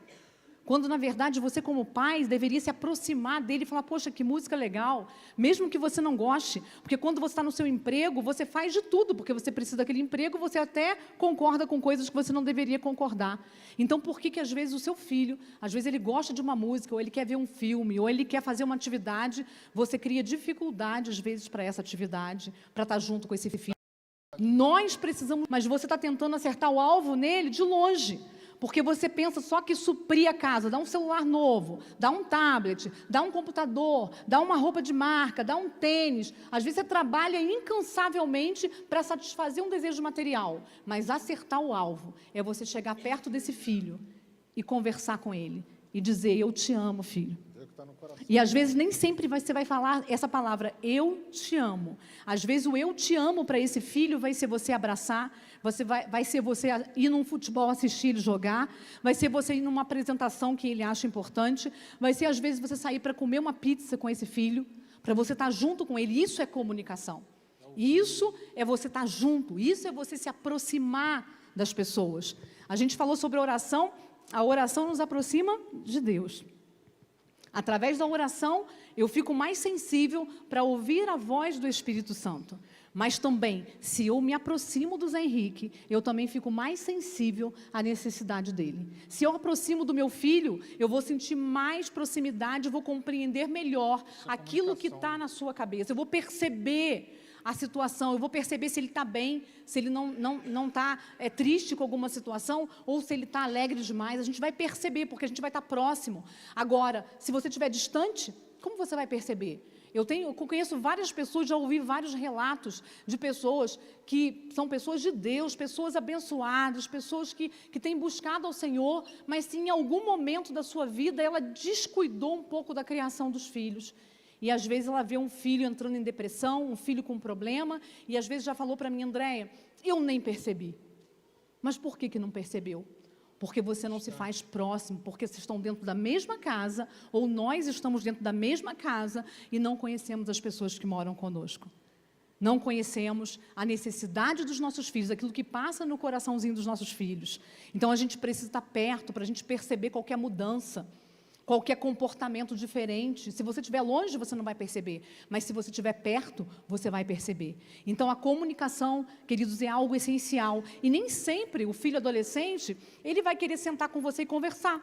Quando, na verdade, você, como pai, deveria se aproximar dele e falar, poxa, que música legal, mesmo que você não goste. Porque quando você está no seu emprego, você faz de tudo, porque você precisa daquele emprego, você até concorda com coisas que você não deveria concordar. Então, por que às vezes o seu filho, às vezes ele gosta de uma música, ou ele quer ver um filme, ou ele quer fazer uma atividade, você cria dificuldade, às vezes, para essa atividade, para estar junto com esse filho. Nós precisamos, mas você está tentando acertar o alvo nele de longe. Porque você pensa só que suprir a casa, dá um celular novo, dá um tablet, dá um computador, dá uma roupa de marca, dá um tênis. Às vezes você trabalha incansavelmente para satisfazer um desejo material, mas acertar o alvo é você chegar perto desse filho e conversar com ele e dizer, eu te amo, filho. E às vezes nem sempre você vai falar essa palavra, eu te amo. Às vezes o eu te amo para esse filho vai ser você abraçar, vai ser você ir num futebol assistir ele jogar, vai ser você ir numa apresentação que ele acha importante, vai ser às vezes você sair para comer uma pizza com esse filho, para você estar junto com ele. Isso é comunicação. Isso é você estar junto, isso é você se aproximar das pessoas. A gente falou sobre a oração nos aproxima de Deus. Através da oração, eu fico mais sensível para ouvir a voz do Espírito Santo. Mas também, se eu me aproximo do Zé Henrique, eu também fico mais sensível à necessidade dele. Se eu aproximo do meu filho, eu vou sentir mais proximidade, eu vou compreender melhor aquilo que está na sua cabeça. Eu vou perceber a situação, eu vou perceber se ele está bem, se ele não está triste com alguma situação, ou se ele está alegre demais. A gente vai perceber, porque a gente vai estar próximo. Agora, se você estiver distante, como você vai perceber? Eu conheço várias pessoas, já ouvi vários relatos de pessoas que são pessoas de Deus, pessoas abençoadas, pessoas que têm buscado ao Senhor, mas se em algum momento da sua vida ela descuidou um pouco da criação dos filhos. E às vezes ela vê um filho entrando em depressão, um filho com problema, e às vezes já falou para mim, Andréia, eu nem percebi. Mas por que não percebeu? Porque você não se faz próximo, porque vocês estão dentro da mesma casa, ou nós estamos dentro da mesma casa, e não conhecemos as pessoas que moram conosco. Não conhecemos a necessidade dos nossos filhos, aquilo que passa no coraçãozinho dos nossos filhos. Então a gente precisa estar perto para a gente perceber qualquer mudança, qualquer comportamento diferente. Se você estiver longe, você não vai perceber, mas se você estiver perto, você vai perceber. Então, a comunicação, queridos, é algo essencial. E nem sempre o filho adolescente, ele vai querer sentar com você e conversar.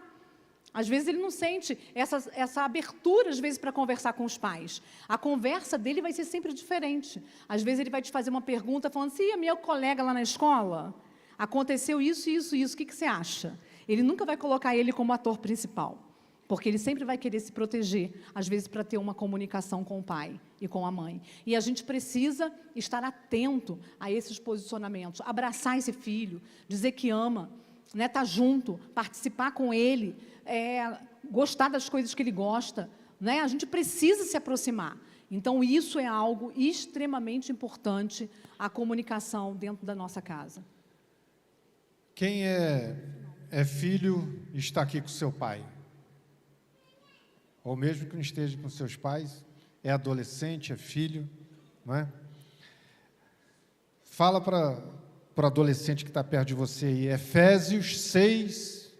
Às vezes ele não sente essa abertura, às vezes, para conversar com os pais. A conversa dele vai ser sempre diferente. Às vezes ele vai te fazer uma pergunta falando assim, a minha colega lá na escola, aconteceu isso, isso, isso, o que você acha? Ele nunca vai colocar ele como ator principal. Porque ele sempre vai querer se proteger, às vezes para ter uma comunicação com o pai e com a mãe. E a gente precisa estar atento a esses posicionamentos, abraçar esse filho, dizer que ama, né, estar junto, participar com ele, gostar das coisas que ele gosta. Né? A gente precisa se aproximar. Então, isso é algo extremamente importante, a comunicação dentro da nossa casa. Quem é filho e está aqui com seu pai? Ou mesmo que não esteja com seus pais, é adolescente, é filho, não é? Fala para o adolescente que está perto de você aí, Efésios 6,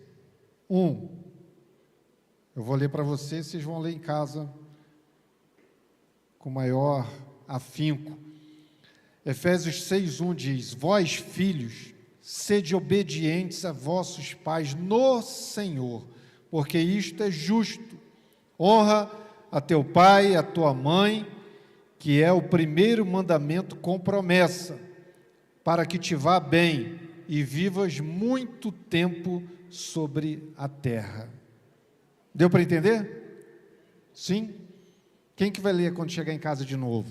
1. Eu vou ler para vocês, vocês vão ler em casa com maior afinco. Efésios 6, 1 diz, vós, filhos, sede obedientes a vossos pais no Senhor, porque isto é justo. Honra a teu pai e a tua mãe, que é o primeiro mandamento com promessa, para que te vá bem e vivas muito tempo sobre a terra. Deu para entender? Sim? Quem que vai ler quando chegar em casa de novo?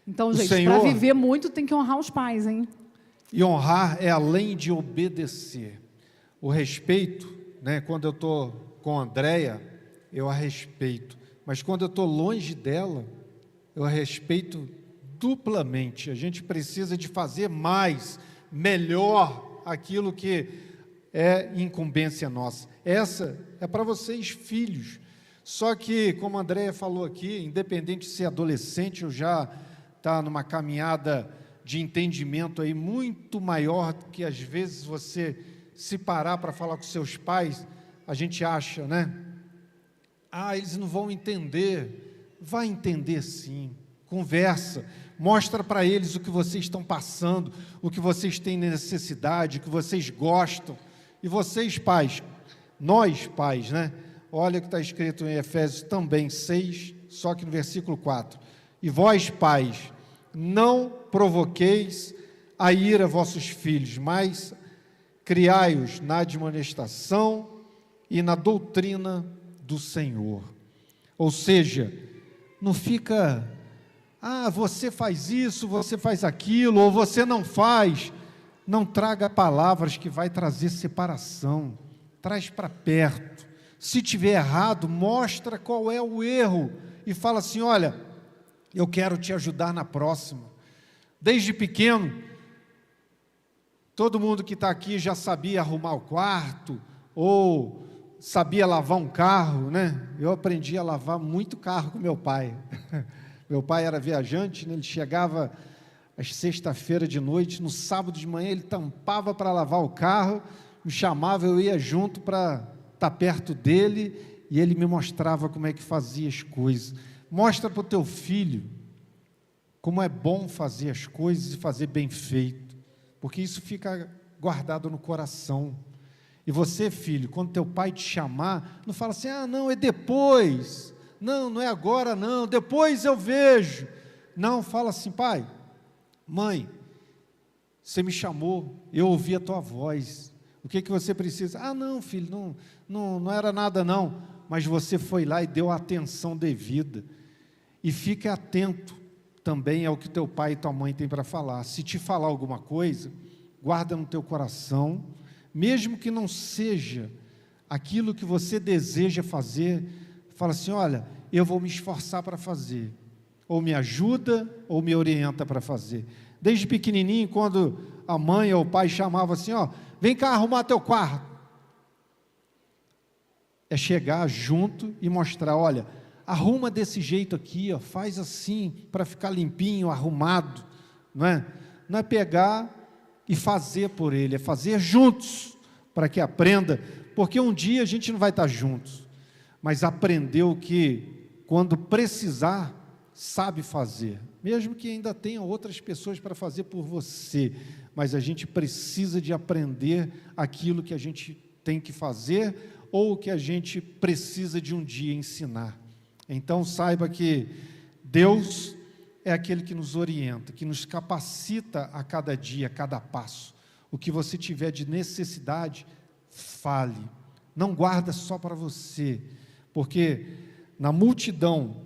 Então, gente, para viver muito tem que honrar os pais, hein? E honrar é além de obedecer. O respeito, né, quando eu estou com a Andréia, eu a respeito, mas quando eu estou longe dela, eu a respeito duplamente. A gente precisa de fazer mais, melhor, aquilo que é incumbência nossa. Essa é para vocês, filhos. Só que, como a Andréia falou aqui, independente de ser adolescente ou já está numa caminhada de entendimento aí muito maior, que às vezes você se parar para falar com seus pais, a gente acha, né? Ah, eles não vão entender. Vai entender sim. Conversa, mostra para eles o que vocês estão passando, o que vocês têm necessidade, o que vocês gostam. E vocês, pais, nós, pais, né? Olha o que está escrito em Efésios também 6, só que no versículo 4. E vós, pais, não provoqueis a ira vossos filhos, mas criai-os na admoestação e na doutrina do Senhor. Ou seja, não fica, você faz isso, você faz aquilo, ou você não faz. Não traga palavras que vai trazer separação, traz para perto. Se tiver errado, mostra qual é o erro e fala assim, olha, eu quero te ajudar na próxima. Desde pequeno, todo mundo que está aqui já sabia arrumar o quarto, ou sabia lavar um carro, né? Eu aprendi a lavar muito carro com meu pai. Meu pai era viajante, né? Ele chegava às sexta-feira de noite, no sábado de manhã ele tampava para lavar o carro, me chamava, eu ia junto para estar perto dele, e ele me mostrava como é que fazia as coisas. Mostra para o teu filho como é bom fazer as coisas e fazer bem feito, porque isso fica guardado no coração. E você, filho, quando teu pai te chamar, não fala assim, não, é depois, não é agora não, depois eu vejo. Não, fala assim, pai, mãe, você me chamou, eu ouvi a tua voz, o que você precisa? Não, filho, não era nada não, mas você foi lá e deu a atenção devida. E fique atento também ao que teu pai e tua mãe têm para falar. Se te falar alguma coisa, guarda no teu coração, mesmo que não seja aquilo que você deseja fazer, fala assim, olha, eu vou me esforçar para fazer, ou me ajuda, ou me orienta para fazer. Desde pequenininho, quando a mãe ou o pai chamava assim, vem cá arrumar teu quarto, é chegar junto e mostrar, olha, arruma desse jeito aqui, faz assim, para ficar limpinho, arrumado, não é pegar e fazer por ele, é fazer juntos, para que aprenda, porque um dia a gente não vai estar juntos, mas aprendeu que, quando precisar, sabe fazer, mesmo que ainda tenha outras pessoas para fazer por você, mas a gente precisa de aprender aquilo que a gente tem que fazer, ou que a gente precisa de um dia ensinar. Então saiba que Deus é aquele que nos orienta, que nos capacita a cada dia, a cada passo. O que você tiver de necessidade, fale. Não guarda só para você, porque na multidão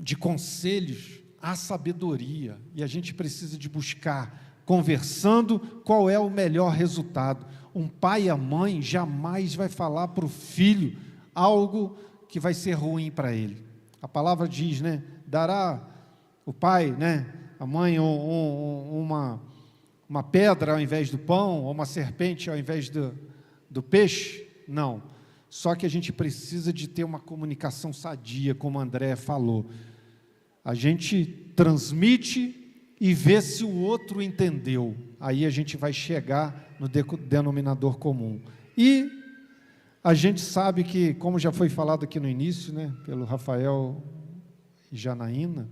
de conselhos há sabedoria, e a gente precisa de buscar, conversando, qual é o melhor resultado. Um pai e a mãe jamais vai falar para o filho algo que vai ser ruim para ele. A palavra diz, né, dará o pai, né, a mãe uma pedra ao invés do pão, ou uma serpente ao invés do peixe? Não. Só que a gente precisa de ter uma comunicação sadia, como a André falou. A gente transmite e vê se o outro entendeu. Aí a gente vai chegar no denominador comum. E a gente sabe que, como já foi falado aqui no início, né, pelo Rafael e Janaína,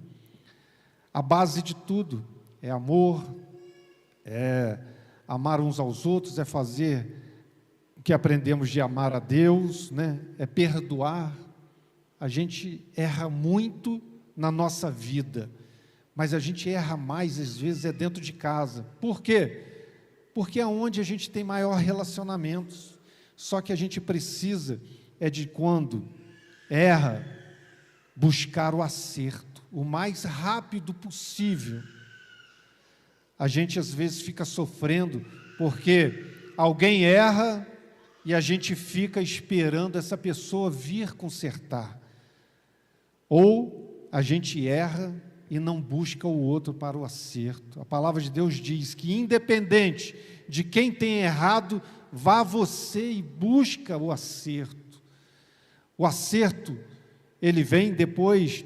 a base de tudo é amor, é amar uns aos outros, é fazer o que aprendemos de amar a Deus, né, é perdoar. A gente erra muito na nossa vida, mas a gente erra mais, às vezes, é dentro de casa. Por quê? Porque é onde a gente tem maior relacionamentos. Só que a gente precisa, de quando erra, buscar o acerto, o mais rápido possível. A gente às vezes fica sofrendo, porque alguém erra, e a gente fica esperando essa pessoa vir consertar. Ou a gente erra e não busca o outro para o acerto. A palavra de Deus diz que, independente de quem tem errado, vá você e busca o acerto. O acerto, ele vem depois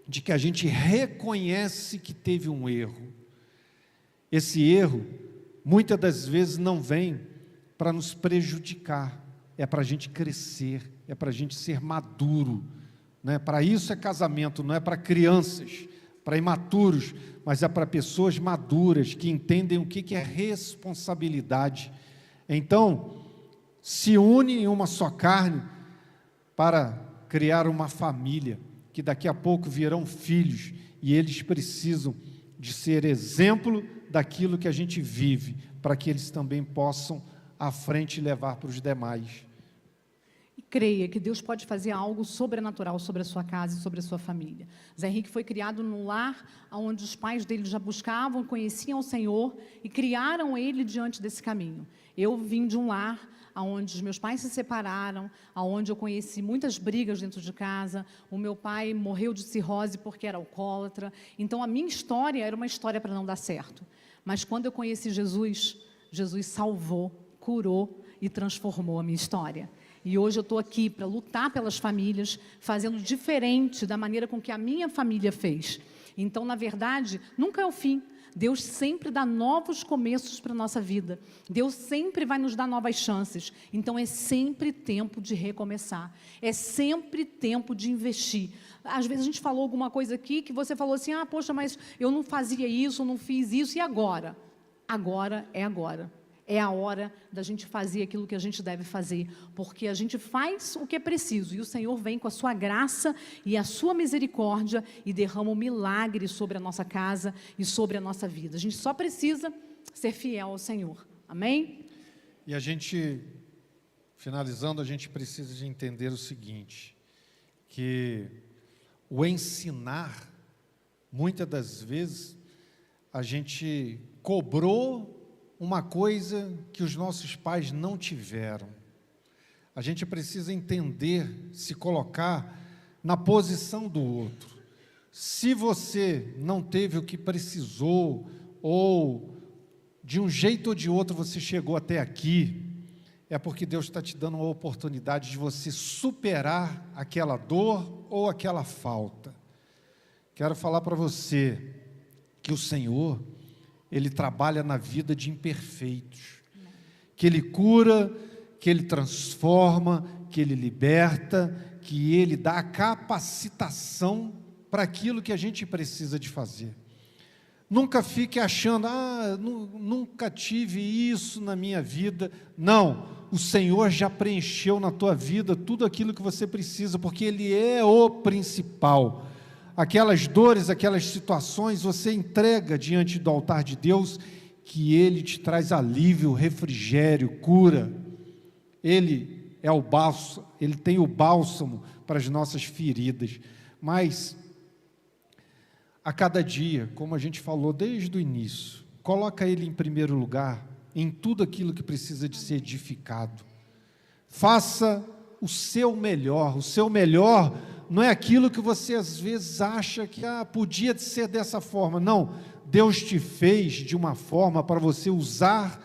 de que a gente reconhece que teve um erro. Esse erro, muitas das vezes, não vem para nos prejudicar, é para a gente crescer, é para a gente ser maduro, né? Para isso é casamento, não é para crianças, para imaturos, mas é para pessoas maduras, que entendem o que é responsabilidade. Então, se unem em uma só carne para criar uma família, que daqui a pouco virão filhos, e eles precisam de ser exemplo daquilo que a gente vive, para que eles também possam à frente levar para os demais. E creia que Deus pode fazer algo sobrenatural sobre a sua casa e sobre a sua família. Zé Henrique foi criado num lar onde os pais dele já buscavam, conheciam o Senhor e criaram ele diante desse caminho. Eu vim de um lar onde os meus pais se separaram, onde eu conheci muitas brigas dentro de casa. O meu pai morreu de cirrose porque era alcoólatra. Então, a minha história era uma história para não dar certo. Mas quando eu conheci Jesus, Jesus salvou, curou e transformou a minha história. E hoje eu estou aqui para lutar pelas famílias, fazendo diferente da maneira com que a minha família fez. Então, na verdade, nunca é o fim. Deus sempre dá novos começos para a nossa vida. Deus sempre vai nos dar novas chances. Então, é sempre tempo de recomeçar. É sempre tempo de investir. Às vezes a gente falou alguma coisa aqui que você falou assim, poxa, mas eu não fazia isso, eu não fiz isso, e agora? Agora é agora. É a hora da gente fazer aquilo que a gente deve fazer, porque a gente faz o que é preciso, e o Senhor vem com a sua graça e a sua misericórdia e derrama um milagre sobre a nossa casa e sobre a nossa vida. A gente só precisa ser fiel ao Senhor. Amém? E a gente, finalizando, a gente precisa de entender o seguinte, que o ensinar, muitas das vezes, a gente cobrou uma coisa que os nossos pais não tiveram. A gente precisa entender, se colocar na posição do outro. Se você não teve o que precisou, ou de um jeito ou de outro você chegou até aqui, é porque Deus está te dando uma oportunidade de você superar aquela dor ou aquela falta. Quero falar para você que o Senhor, Ele trabalha na vida de imperfeitos, que Ele cura, que Ele transforma, que Ele liberta, que Ele dá a capacitação para aquilo que a gente precisa de fazer. Nunca fique achando, nunca tive isso na minha vida. Não, o Senhor já preencheu na tua vida tudo aquilo que você precisa, porque Ele é o principal. Aquelas dores, aquelas situações, você entrega diante do altar de Deus, que Ele te traz alívio, refrigério, cura. Ele é o bálsamo, Ele tem o bálsamo para as nossas feridas. Mas, a cada dia, como a gente falou desde o início, coloca Ele em primeiro lugar, em tudo aquilo que precisa de ser edificado. Faça o seu melhor. O seu melhor não é aquilo que você às vezes acha que podia ser dessa forma. Não, Deus te fez de uma forma para você usar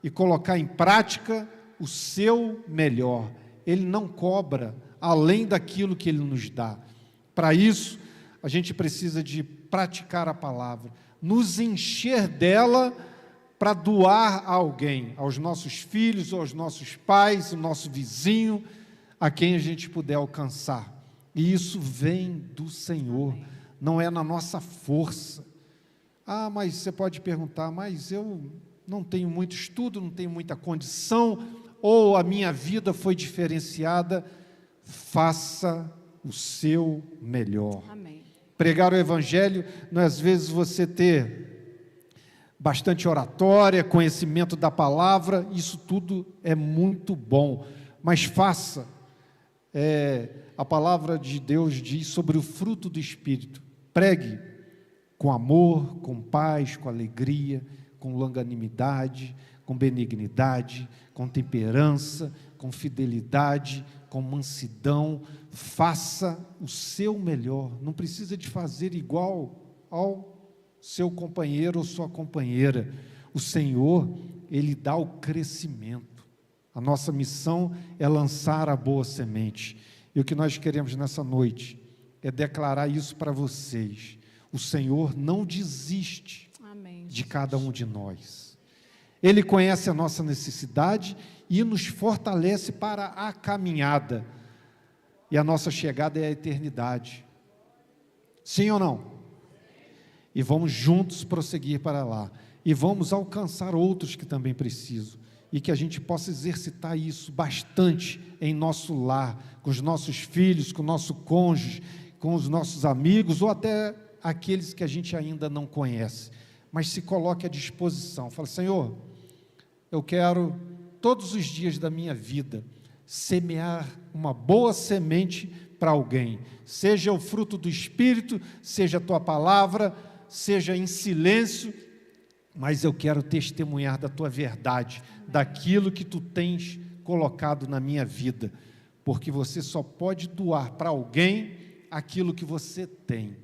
e colocar em prática o seu melhor. Ele não cobra além daquilo que Ele nos dá. Para isso, a gente precisa de praticar a palavra, nos encher dela para doar a alguém, aos nossos filhos, aos nossos pais, ao nosso vizinho, a quem a gente puder alcançar. E isso vem do Senhor, não é na nossa força. Mas você pode perguntar, mas eu não tenho muito estudo, não tenho muita condição, ou a minha vida foi diferenciada. Faça o seu melhor. Amém. Pregar o Evangelho não é às vezes você ter bastante oratória, conhecimento da palavra, isso tudo é muito bom, mas faça. A palavra de Deus diz sobre o fruto do Espírito. Pregue com amor, com paz, com alegria, com longanimidade, com benignidade, com temperança, com fidelidade, com mansidão. Faça o seu melhor. Não precisa de fazer igual ao seu companheiro ou sua companheira. O Senhor, Ele dá o crescimento. A nossa missão é lançar a boa semente. E o que nós queremos nessa noite é declarar isso para vocês. O Senhor não desiste de cada um de nós. Ele conhece a nossa necessidade e nos fortalece para a caminhada. E a nossa chegada é a eternidade. Sim ou não? E vamos juntos prosseguir para lá. E vamos alcançar outros que também precisam. E que a gente possa exercitar isso bastante em nosso lar, com os nossos filhos, com o nosso cônjuge, com os nossos amigos, ou até aqueles que a gente ainda não conhece. Mas se coloque à disposição. Fala, Senhor, eu quero todos os dias da minha vida semear uma boa semente para alguém, seja o fruto do Espírito, seja a tua palavra, seja em silêncio, mas eu quero testemunhar da tua verdade, daquilo que tu tens colocado na minha vida, porque você só pode doar para alguém aquilo que você tem.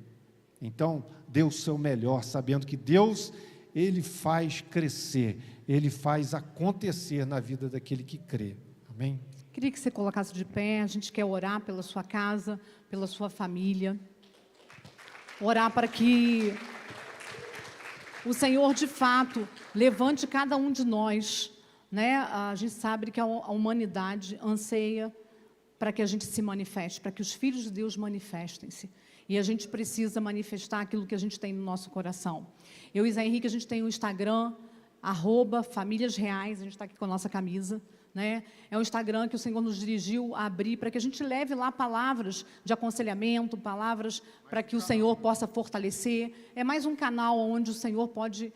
Então, dê o seu melhor, sabendo que Deus, Ele faz crescer, Ele faz acontecer na vida daquele que crê. Amém? Queria que você colocasse de pé, a gente quer orar pela sua casa, pela sua família. Orar para que o Senhor, de fato, levante cada um de nós, né? A gente sabe que a humanidade anseia para que a gente se manifeste, para que os filhos de Deus manifestem-se. E a gente precisa manifestar aquilo que a gente tem no nosso coração. Eu e Zé Henrique, a gente tem um Instagram, @famíliasreais, a gente está aqui com a nossa camisa, né? É um Instagram que o Senhor nos dirigiu a abrir para que a gente leve lá palavras de aconselhamento, palavras para que o Senhor possa fortalecer. É mais um canal onde o Senhor pode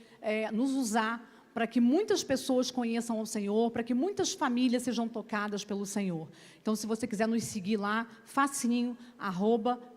nos usar para que muitas pessoas conheçam ao Senhor, para que muitas famílias sejam tocadas pelo Senhor. Então, se você quiser nos seguir lá, facinho,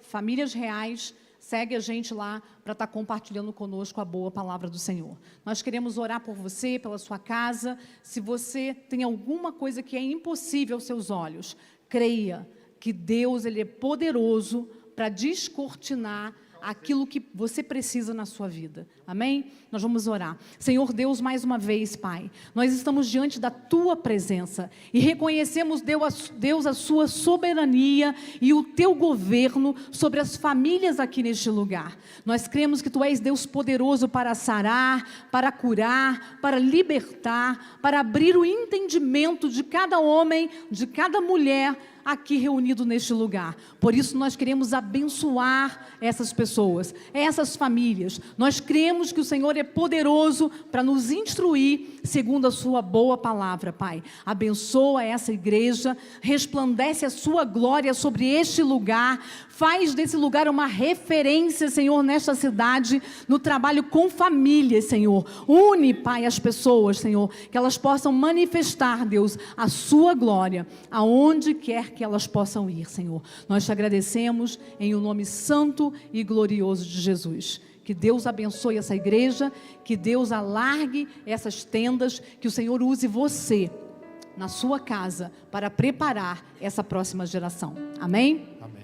@famíliasreais, segue a gente lá para estar compartilhando conosco a boa palavra do Senhor. Nós queremos orar por você, pela sua casa. Se você tem alguma coisa que é impossível aos seus olhos, creia que Deus, Ele é poderoso para descortinar aquilo que você precisa na sua vida. Amém? Nós vamos orar. Senhor Deus, mais uma vez, Pai, nós estamos diante da Tua presença e reconhecemos, Deus, a Sua soberania e o Teu governo sobre as famílias aqui neste lugar. Nós cremos que Tu és Deus poderoso para sarar, para curar, para libertar, para abrir o entendimento de cada homem, de cada mulher aqui reunido neste lugar. Por isso nós queremos abençoar essas pessoas, essas famílias. Nós cremos que o Senhor é poderoso para nos instruir segundo a sua boa palavra, Pai. Abençoa essa igreja, resplandece a sua glória sobre este lugar, faz desse lugar uma referência, Senhor, nesta cidade, no trabalho com famílias, Senhor. Une, Pai, as pessoas, Senhor, que elas possam manifestar, Deus, a sua glória, aonde quer que elas possam ir, Senhor. Nós te agradecemos em o nome santo e glorioso de Jesus. Que Deus abençoe essa igreja, que Deus alargue essas tendas, que o Senhor use você na sua casa para preparar essa próxima geração. Amém? Amém.